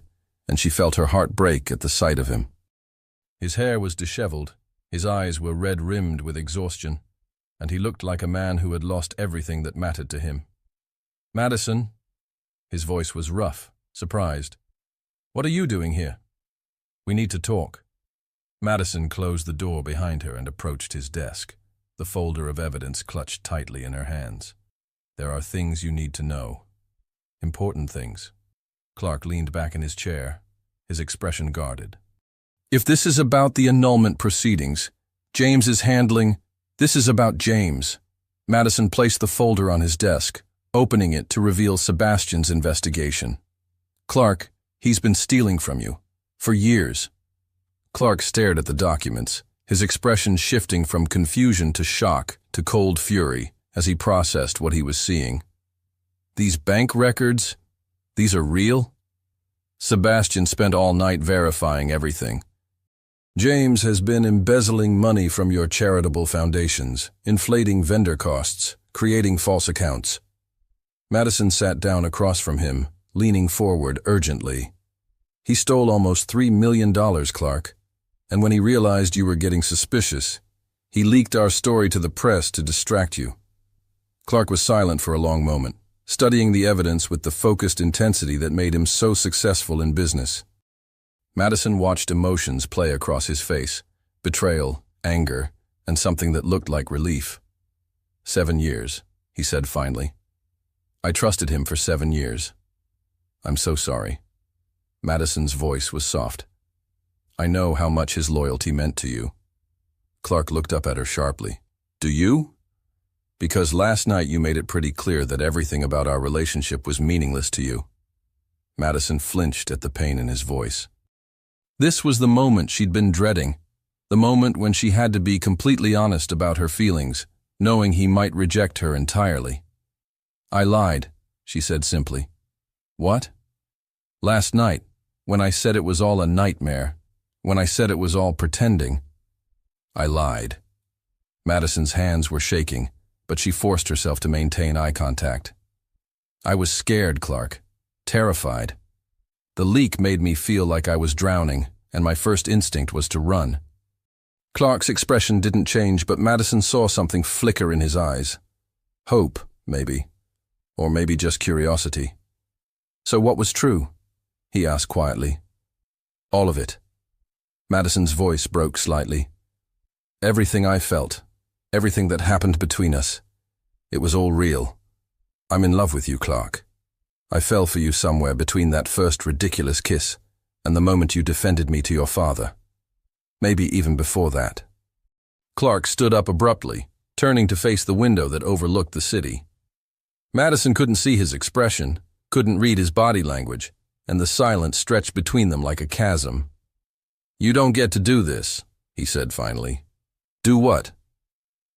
and she felt her heart break at the sight of him. His hair was disheveled, his eyes were red-rimmed with exhaustion, and he looked like a man who had lost everything that mattered to him. "Madison," his voice was rough, surprised. "What are you doing here? We need to talk." Madison closed the door behind her and approached his desk, the folder of evidence clutched tightly in her hands. "There are things you need to know. Important things." Clark leaned back in his chair, his expression guarded. "If this is about the annulment proceedings, James is handling. This is about James." Madison placed the folder on his desk, opening it to reveal Sebastian's investigation. "Clark, he's been stealing from you. For years." Clark stared at the documents, his expression shifting from confusion to shock to cold fury as he processed what he was seeing. "These bank records? These are real?" Sebastian spent all night verifying everything. "James has been embezzling money from your charitable foundations, inflating vendor costs, creating false accounts." Madison sat down across from him, leaning forward urgently. "He stole almost $3 million, Clark. And when he realized you were getting suspicious, he leaked our story to the press to distract you." Clark was silent for a long moment, studying the evidence with the focused intensity that made him so successful in business. Madison watched emotions play across his face, betrayal, anger, and something that looked like relief. 7 years, he said finally. "I trusted him for 7 years. I'm so sorry." Madison's voice was soft. "I know how much his loyalty meant to you." Clark looked up at her sharply. "Do you? Because last night you made it pretty clear that everything about our relationship was meaningless to you." Madison flinched at the pain in his voice. This was the moment she'd been dreading, the moment when she had to be completely honest about her feelings, knowing he might reject her entirely. "I lied," she said simply. "What?" "Last night, when I said it was all a nightmare, when I said it was all pretending, I lied." Madison's hands were shaking, but she forced herself to maintain eye contact. "I was scared, Clark. Terrified. The leak made me feel like I was drowning, and my first instinct was to run." Clark's expression didn't change, but Madison saw something flicker in his eyes. Hope, maybe. Or maybe just curiosity. "So what was true?" he asked quietly. "All of it." Madison's voice broke slightly. "Everything I felt, everything that happened between us, it was all real. I'm in love with you, Clark. I fell for you somewhere between that first ridiculous kiss and the moment you defended me to your father. Maybe even before that." Clark stood up abruptly, turning to face the window that overlooked the city. Madison couldn't see his expression, couldn't read his body language, and the silence stretched between them like a chasm. "You don't get to do this," he said finally. "Do what?"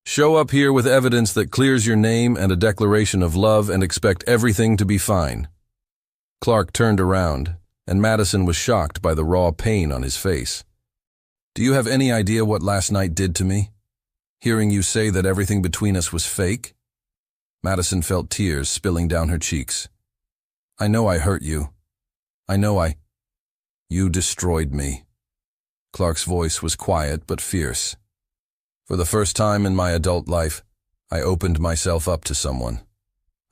"Show up here with evidence that clears your name and a declaration of love and expect everything to be fine." Clark turned around, and Madison was shocked by the raw pain on his face. "Do you have any idea what last night did to me? Hearing you say that everything between us was fake?" Madison felt tears spilling down her cheeks. "I know I hurt you. I know You destroyed me." Clark's voice was quiet but fierce. "For the first time in my adult life, I opened myself up to someone.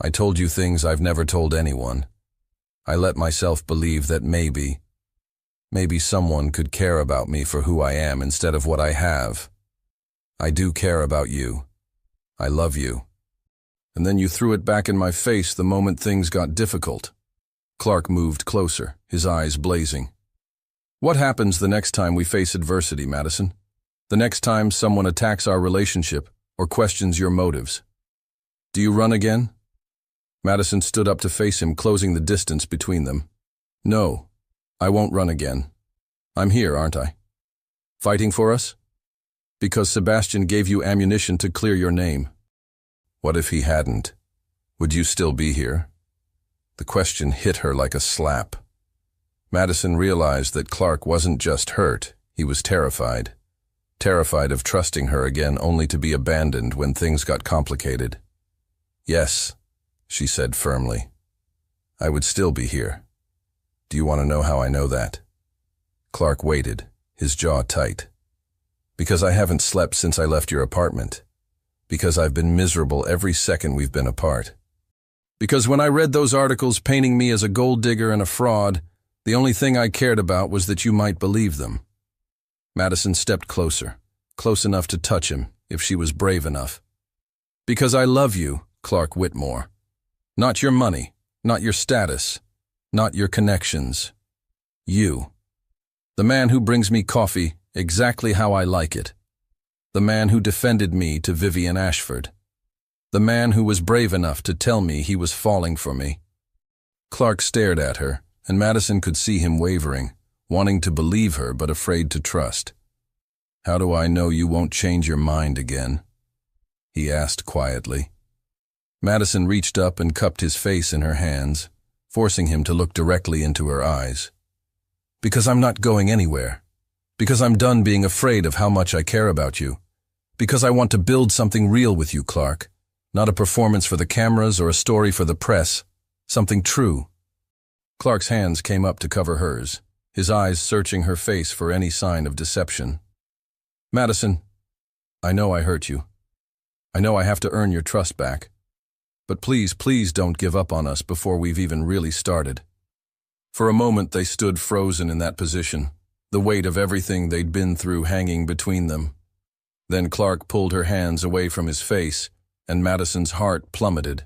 I told you things I've never told anyone. I let myself believe that maybe someone could care about me for who I am instead of what I have. I do care about you. I love you. And then you threw it back in my face the moment things got difficult." Clark moved closer, his eyes blazing. "What happens the next time we face adversity, Madison? The next time someone attacks our relationship or questions your motives? Do you run again?" Madison stood up to face him, closing the distance between them. "No, I won't run again. I'm here, aren't I? Fighting for us? Because Sebastian gave you ammunition to clear your name. What if he hadn't? Would you still be here?" The question hit her like a slap. Madison realized that Clark wasn't just hurt, he was terrified. Terrified of trusting her again only to be abandoned when things got complicated. Yes, she said firmly. I would still be here. Do you want to know how I know that? Clark waited, his jaw tight. Because I haven't slept since I left your apartment. Because I've been miserable every second we've been apart. Because when I read those articles painting me as a gold digger and a fraud, the only thing I cared about was that you might believe them. Madison stepped closer, close enough to touch him, if she was brave enough. Because I love you, Clark Whitmore. Not your money, not your status, not your connections. You. The man who brings me coffee exactly how I like it. The man who defended me to Vivian Ashford. The man who was brave enough to tell me he was falling for me. Clark stared at her, and Madison could see him wavering, wanting to believe her but afraid to trust. How do I know you won't change your mind again? He asked quietly. Madison reached up and cupped his face in her hands, forcing him to look directly into her eyes. Because I'm not going anywhere. Because I'm done being afraid of how much I care about you. Because I want to build something real with you, Clark. Not a performance for the cameras or a story for the press. Something true. Clark's hands came up to cover hers, his eyes searching her face for any sign of deception. Madison, I know I hurt you. I know I have to earn your trust back. But please, please don't give up on us before we've even really started. For a moment they stood frozen in that position, the weight of everything they'd been through hanging between them. Then Clark pulled her hands away from his face, and Madison's heart plummeted.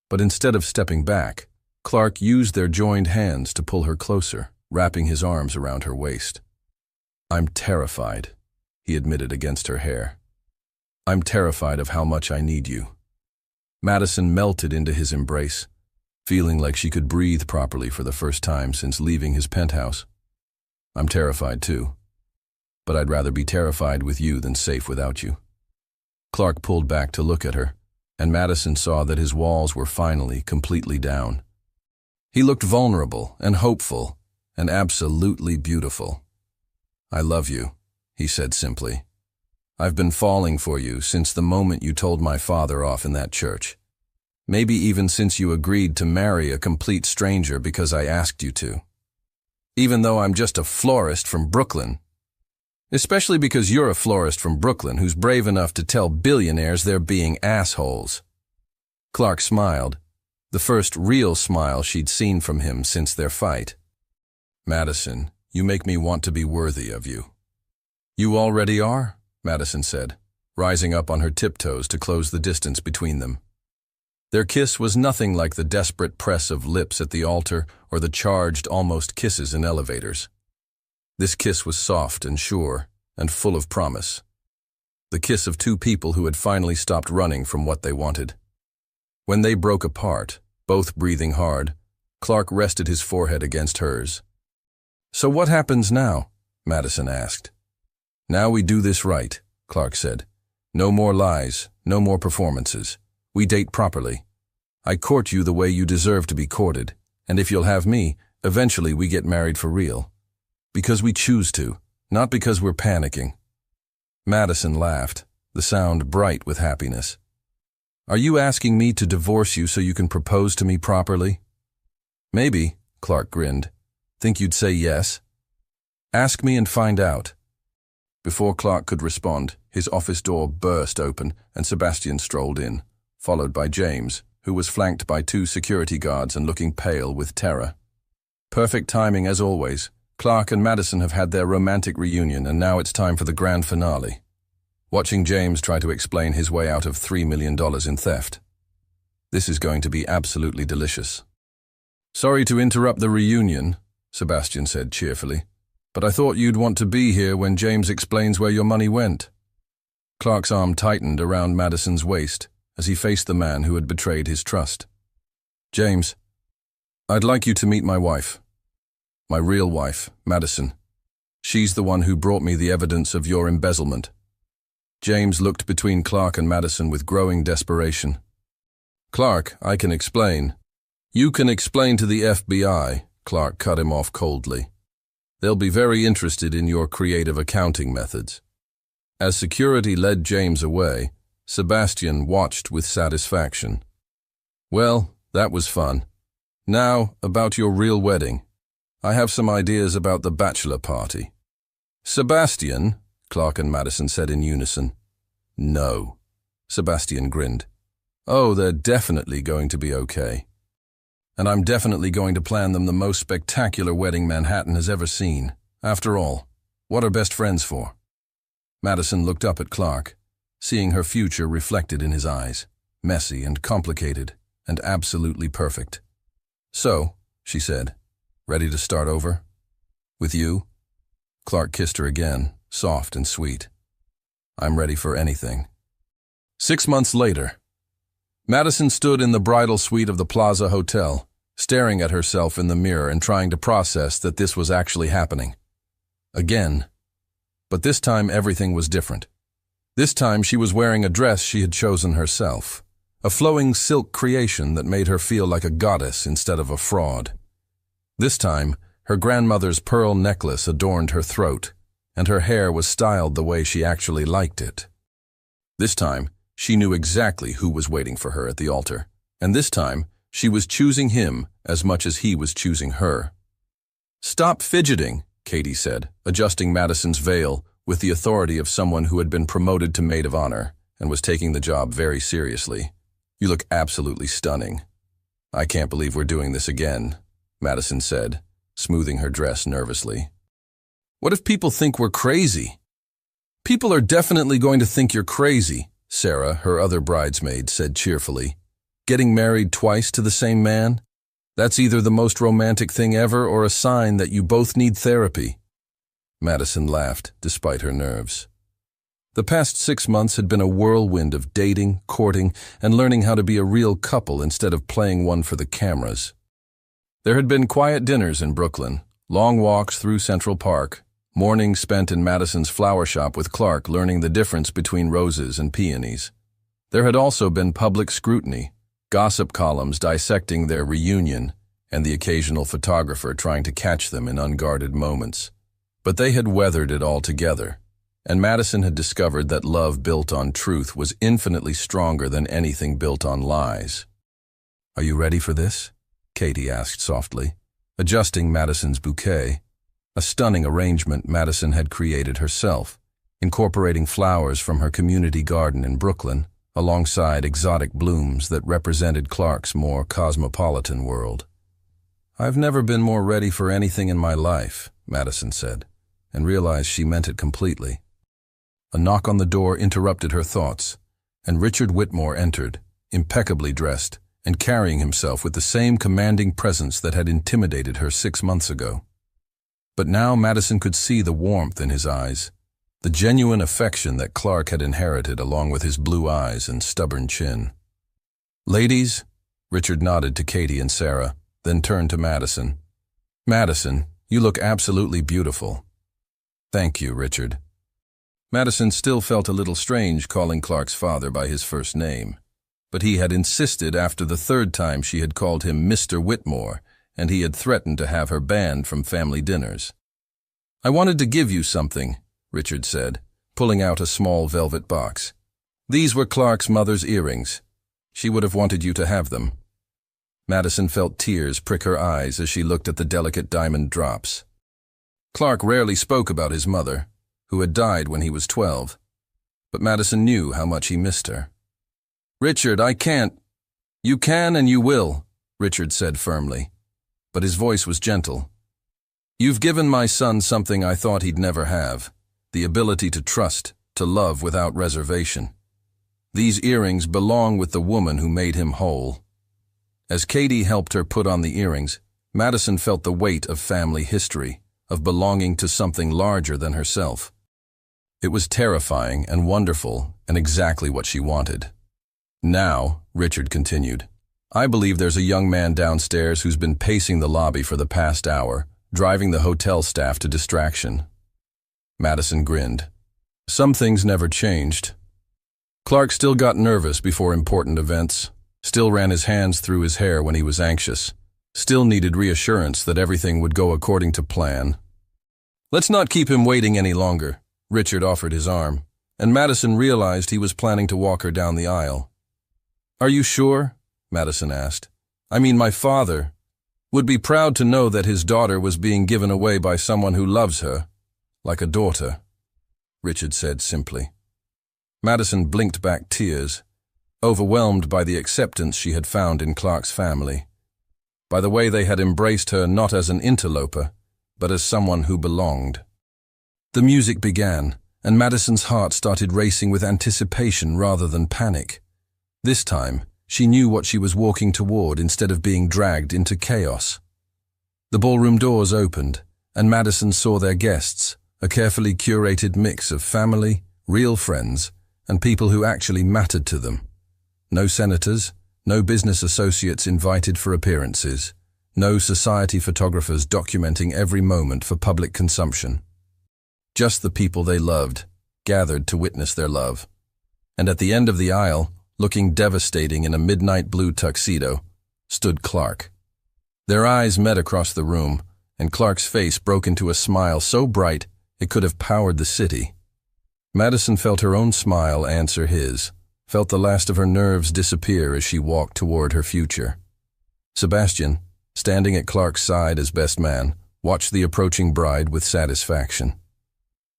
But instead of stepping back, Clark used their joined hands to pull her closer, wrapping his arms around her waist. I'm terrified, he admitted against her hair. I'm terrified of how much I need you. Madison melted into his embrace, feeling like she could breathe properly for the first time since leaving his penthouse. I'm terrified too, but I'd rather be terrified with you than safe without you. Clark pulled back to look at her, and Madison saw that his walls were finally completely down. He looked vulnerable and hopeful and absolutely beautiful. I love you, he said simply. I've been falling for you since the moment you told my father off in that church. Maybe even since you agreed to marry a complete stranger because I asked you to. Even though I'm just a florist from Brooklyn. Especially because you're a florist from Brooklyn who's brave enough to tell billionaires they're being assholes. Clark smiled, the first real smile she'd seen from him since their fight. Madison, you make me want to be worthy of you. You already are, Madison said, rising up on her tiptoes to close the distance between them. Their kiss was nothing like the desperate press of lips at the altar or the charged, almost kisses in elevators. This kiss was soft and sure and full of promise. The kiss of two people who had finally stopped running from what they wanted. When they broke apart, both breathing hard, Clark rested his forehead against hers. So what happens now? Madison asked. Now we do this right, Clark said. No more lies, no more performances. We date properly. I court you the way you deserve to be courted, and if you'll have me, eventually we get married for real. Because we choose to, not because we're panicking. Madison laughed, the sound bright with happiness. Are you asking me to divorce you so you can propose to me properly? Maybe, Clark grinned. Think you'd say yes? Ask me and find out. Before Clark could respond, his office door burst open and Sebastian strolled in, followed by James, who was flanked by two security guards and looking pale with terror. Perfect timing as always. Clark and Madison have had their romantic reunion and now it's time for the grand finale. Watching James try to explain his way out of $3 million in theft. This is going to be absolutely delicious. Sorry to interrupt the reunion, Sebastian said cheerfully, but I thought you'd want to be here when James explains where your money went. Clark's arm tightened around Madison's waist as he faced the man who had betrayed his trust. James, I'd like you to meet my wife. My real wife, Madison. She's the one who brought me the evidence of your embezzlement. James looked between Clark and Madison with growing desperation. Clark, I can explain. You can explain to the FBI, Clark cut him off coldly. They'll be very interested in your creative accounting methods. As security led James away, Sebastian watched with satisfaction, Well, that was fun. Now, about your real wedding. I have some ideas about the bachelor party. Sebastian, Clark and Madison said in unison. No. Sebastian grinned. Oh, they're definitely going to be okay. And I'm definitely going to plan them the most spectacular wedding Manhattan has ever seen. After all, what are best friends for? Madison looked up at Clark, seeing her future reflected in his eyes, messy and complicated, and absolutely perfect. So, she said, ready to start over? With you? Clark kissed her again, soft and sweet. I'm ready for anything. 6 months later, Madison stood in the bridal suite of the Plaza Hotel, staring at herself in the mirror and trying to process that this was actually happening. Again. But this time everything was different. This time she was wearing a dress she had chosen herself, a flowing silk creation that made her feel like a goddess instead of a fraud. This time, her grandmother's pearl necklace adorned her throat, and her hair was styled the way she actually liked it. This time, she knew exactly who was waiting for her at the altar, and this time, she was choosing him as much as he was choosing her. Stop fidgeting, Katie said, adjusting Madison's veil with the authority of someone who had been promoted to maid of honor and was taking the job very seriously. You look absolutely stunning. I can't believe we're doing this again, Madison said, smoothing her dress nervously. What if people think we're crazy? People are definitely going to think you're crazy, Sarah, her other bridesmaid, said cheerfully. Getting married twice to the same man? That's either the most romantic thing ever or a sign that you both need therapy. Madison laughed, despite her nerves. The past 6 months had been a whirlwind of dating, courting, and learning how to be a real couple instead of playing one for the cameras. There had been quiet dinners in Brooklyn, long walks through Central Park, mornings spent in Madison's flower shop with Clark learning the difference between roses and peonies. There had also been public scrutiny, gossip columns dissecting their reunion, and the occasional photographer trying to catch them in unguarded moments. But they had weathered it all together, and Madison had discovered that love built on truth was infinitely stronger than anything built on lies. Are you ready for this? Katie asked softly, adjusting Madison's bouquet, a stunning arrangement Madison had created herself, incorporating flowers from her community garden in Brooklyn, alongside exotic blooms that represented Clark's more cosmopolitan world. I've never been more ready for anything in my life, Madison said, and realized she meant it completely. A knock on the door interrupted her thoughts, and Richard Whitmore entered, impeccably dressed, and carrying himself with the same commanding presence that had intimidated her 6 months ago. But now Madison could see the warmth in his eyes, the genuine affection that Clark had inherited along with his blue eyes and stubborn chin. Ladies, Richard nodded to Katie and Sarah, then turned to Madison. Madison, you look absolutely beautiful. Thank you, Richard. Madison still felt a little strange calling Clark's father by his first name, but he had insisted after the 3rd time she had called him Mr. Whitmore, and he had threatened to have her banned from family dinners. I wanted to give you something, Richard said, pulling out a small velvet box. These were Clark's mother's earrings. She would have wanted you to have them. Madison felt tears prick her eyes as she looked at the delicate diamond drops. Clark rarely spoke about his mother, who had died when he was 12, but Madison knew how much he missed her. Richard, I can't. You can and you will, Richard said firmly, but his voice was gentle. You've given my son something I thought he'd never have, the ability to trust, to love without reservation. These earrings belong with the woman who made him whole. As Katie helped her put on the earrings, Madison felt the weight of family history, of belonging to something larger than herself. It was terrifying and wonderful and exactly what she wanted. Now, Richard continued, I believe there's a young man downstairs who's been pacing the lobby for the past hour, driving the hotel staff to distraction. Madison grinned. Some things never changed. Clark still got nervous before important events, still ran his hands through his hair when he was anxious, still needed reassurance that everything would go according to plan. Let's not keep him waiting any longer, Richard offered his arm, and Madison realized he was planning to walk her down the aisle. Are you sure? Madison asked. "I mean, my father would be proud to know that his daughter was being given away by someone who loves her, like a daughter," Richard said simply. Madison blinked back tears, overwhelmed by the acceptance she had found in Clark's family, by the way they had embraced her not as an interloper, but as someone who belonged. The music began, and Madison's heart started racing with anticipation rather than panic. This time, she knew what she was walking toward instead of being dragged into chaos. The ballroom doors opened, and Madison saw their guests, a carefully curated mix of family, real friends, and people who actually mattered to them. No senators, no business associates invited for appearances, no society photographers documenting every moment for public consumption. Just the people they loved, gathered to witness their love. And at the end of the aisle, looking devastating in a midnight blue tuxedo, stood Clark. Their eyes met across the room, and Clark's face broke into a smile so bright it could have powered the city. Madison felt her own smile answer his, felt the last of her nerves disappear as she walked toward her future. Sebastian, standing at Clark's side as best man, watched the approaching bride with satisfaction.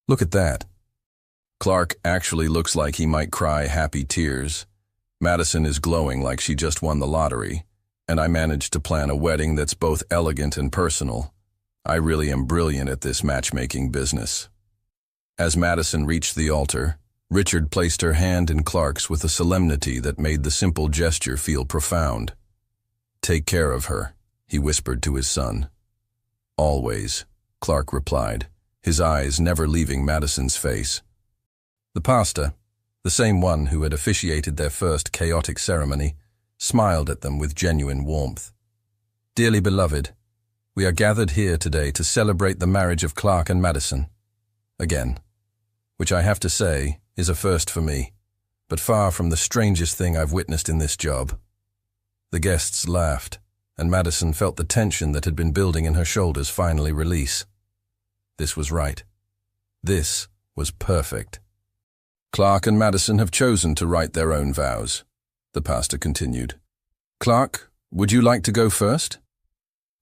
"Look at that. Clark actually looks like he might cry happy tears. Madison is glowing like she just won the lottery, and I managed to plan a wedding that's both elegant and personal. I really am brilliant at this matchmaking business." As Madison reached the altar, Richard placed her hand in Clark's with a solemnity that made the simple gesture feel profound. "Take care of her," he whispered to his son. "Always," Clark replied, his eyes never leaving Madison's face. The pastor, the same one who had officiated their first chaotic ceremony, smiled at them with genuine warmth. "Dearly beloved, we are gathered here today to celebrate the marriage of Clark and Madison. Again, which I have to say is a first for me, but far from the strangest thing I've witnessed in this job." The guests laughed, and Madison felt the tension that had been building in her shoulders finally release. This was right. This was perfect. "Clark and Madison have chosen to write their own vows," the pastor continued. "Clark, would you like to go first?"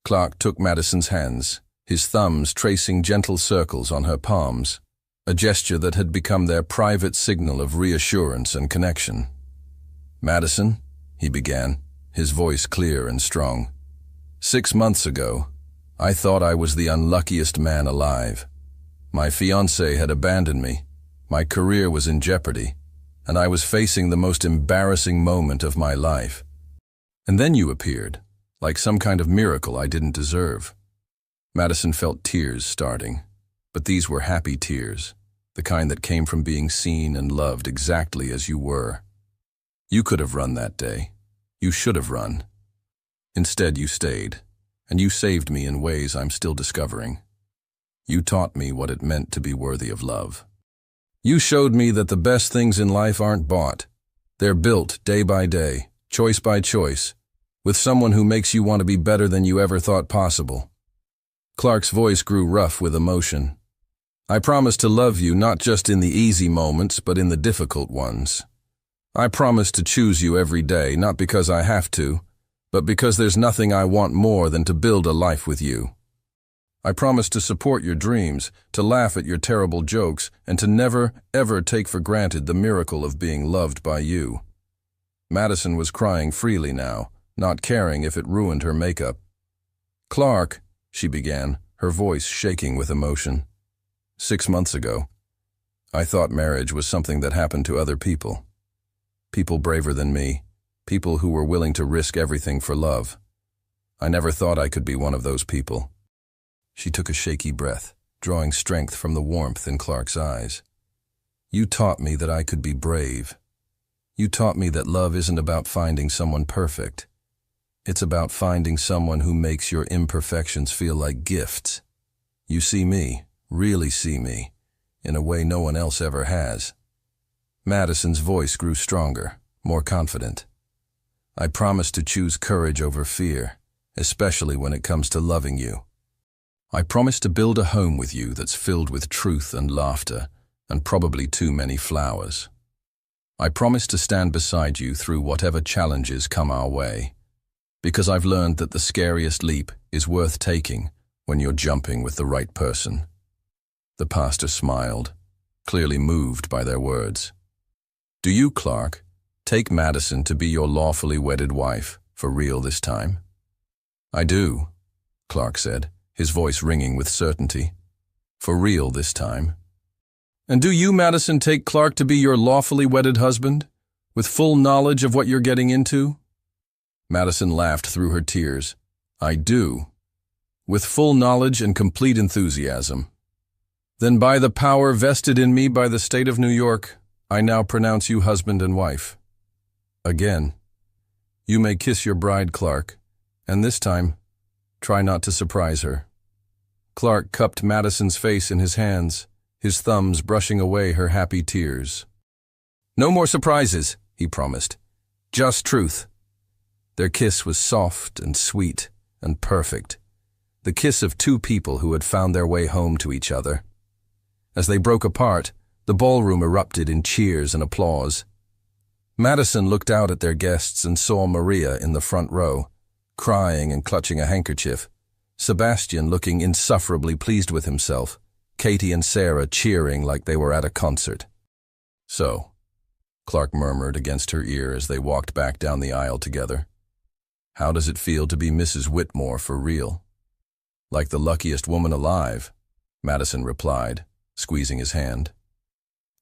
Clark took Madison's hands, his thumbs tracing gentle circles on her palms, a gesture that had become their private signal of reassurance and connection. "Madison," he began, his voice clear and strong, "6 months ago, I thought I was the unluckiest man alive. My fiancée had abandoned me, my career was in jeopardy, and I was facing the most embarrassing moment of my life. And then you appeared, like some kind of miracle I didn't deserve." Madison felt tears starting, but these were happy tears, the kind that came from being seen and loved exactly as you were. "You could have run that day. You should have run. Instead, you stayed, and you saved me in ways I'm still discovering. You taught me what it meant to be worthy of love. You showed me that the best things in life aren't bought. They're built day by day, choice by choice, with someone who makes you want to be better than you ever thought possible." Clark's voice grew rough with emotion. "I promise to love you not just in the easy moments, but in the difficult ones. I promise to choose you every day, not because I have to, but because there's nothing I want more than to build a life with you. I promise to support your dreams, to laugh at your terrible jokes, and to never, ever take for granted the miracle of being loved by you." Madison was crying freely now, not caring if it ruined her makeup. "Clark," she began, her voice shaking with emotion. "6 months ago, I thought marriage was something that happened to other people. People braver than me, people who were willing to risk everything for love. I never thought I could be one of those people." She took a shaky breath, drawing strength from the warmth in Clark's eyes. "You taught me that I could be brave. You taught me that love isn't about finding someone perfect. It's about finding someone who makes your imperfections feel like gifts. You see me, really see me, in a way no one else ever has." Madison's voice grew stronger, more confident. "I promise to choose courage over fear, especially when it comes to loving you. I promise to build a home with you that's filled with truth and laughter, and probably too many flowers." I promise to stand beside you through whatever challenges come our way, because I've learned that the scariest leap is worth taking when you're jumping with the right person." The pastor smiled, clearly moved by their words. "Do you, Clark, take Madison to be your lawfully wedded wife, for real this time?" "I do," Clark said, his voice ringing with certainty. "For real this time." "And do you, Madison, take Clark to be your lawfully wedded husband, with full knowledge of what you're getting into?" Madison laughed through her tears. "I do, with full knowledge and complete enthusiasm." "Then by the power vested in me by the state of New York, I now pronounce you husband and wife." "Again, you may kiss your bride, Clark, and this time, try not to surprise her." Clark cupped Madison's face in his hands, his thumbs brushing away her happy tears. "No more surprises," he promised. "Just truth." Their kiss was soft and sweet and perfect, the kiss of two people who had found their way home to each other. As they broke apart, the ballroom erupted in cheers and applause. Madison looked out at their guests and saw Maria in the front row, crying and clutching a handkerchief, Sebastian looking insufferably pleased with himself, Katie and Sarah cheering like they were at a concert. "So," Clark murmured against her ear as they walked back down the aisle together, "how does it feel to be Mrs. Whitmore for real?" "Like the luckiest woman alive," Madison replied, squeezing his hand.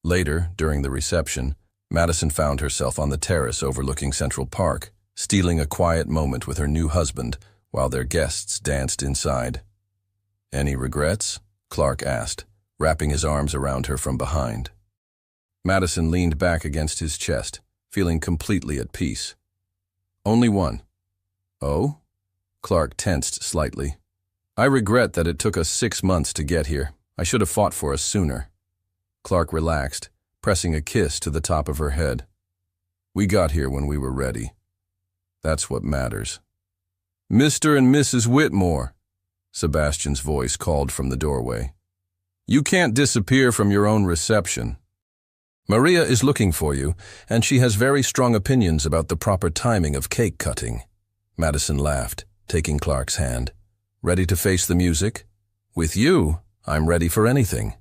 Later, during the reception, Madison found herself on the terrace overlooking Central Park, stealing a quiet moment with her new husband while their guests danced inside. "Any regrets?" Clark asked, wrapping his arms around her from behind. Madison leaned back against his chest, feeling completely at peace. "Only one." "Oh?" Clark tensed slightly. "I regret that it took us 6 months to get here. I should have fought for us sooner." Clark relaxed, pressing a kiss to the top of her head. "We got here when we were ready. That's what matters." "Mr. and Mrs. Whitmore," Sebastian's voice called from the doorway. "You can't disappear from your own reception. Maria is looking for you, and she has very strong opinions about the proper timing of cake cutting." Madison laughed, taking Clark's hand. "Ready to face the music? With you, I'm ready for anything."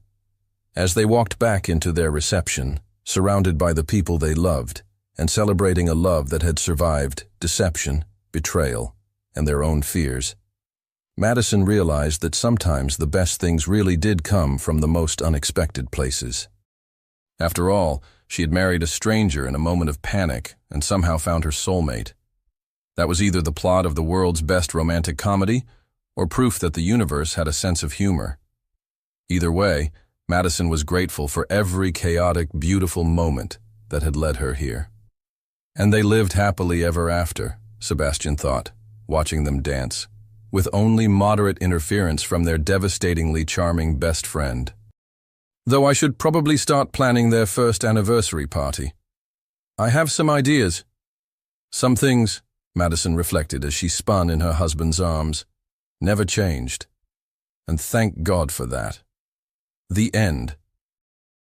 As they walked back into their reception, surrounded by the people they loved, and celebrating a love that had survived deception, betrayal, and their own fears, Madison realized that sometimes the best things really did come from the most unexpected places. After all, she had married a stranger in a moment of panic and somehow found her soulmate. That was either the plot of the world's best romantic comedy or proof that the universe had a sense of humor. Either way, Madison was grateful for every chaotic, beautiful moment that had led her here. And they lived happily ever after, Sebastian thought, watching them dance, with only moderate interference from their devastatingly charming best friend. Though I should probably start planning their first anniversary party. I have some ideas. Some things, Madison reflected as she spun in her husband's arms, never changed. And thank God for that. The end.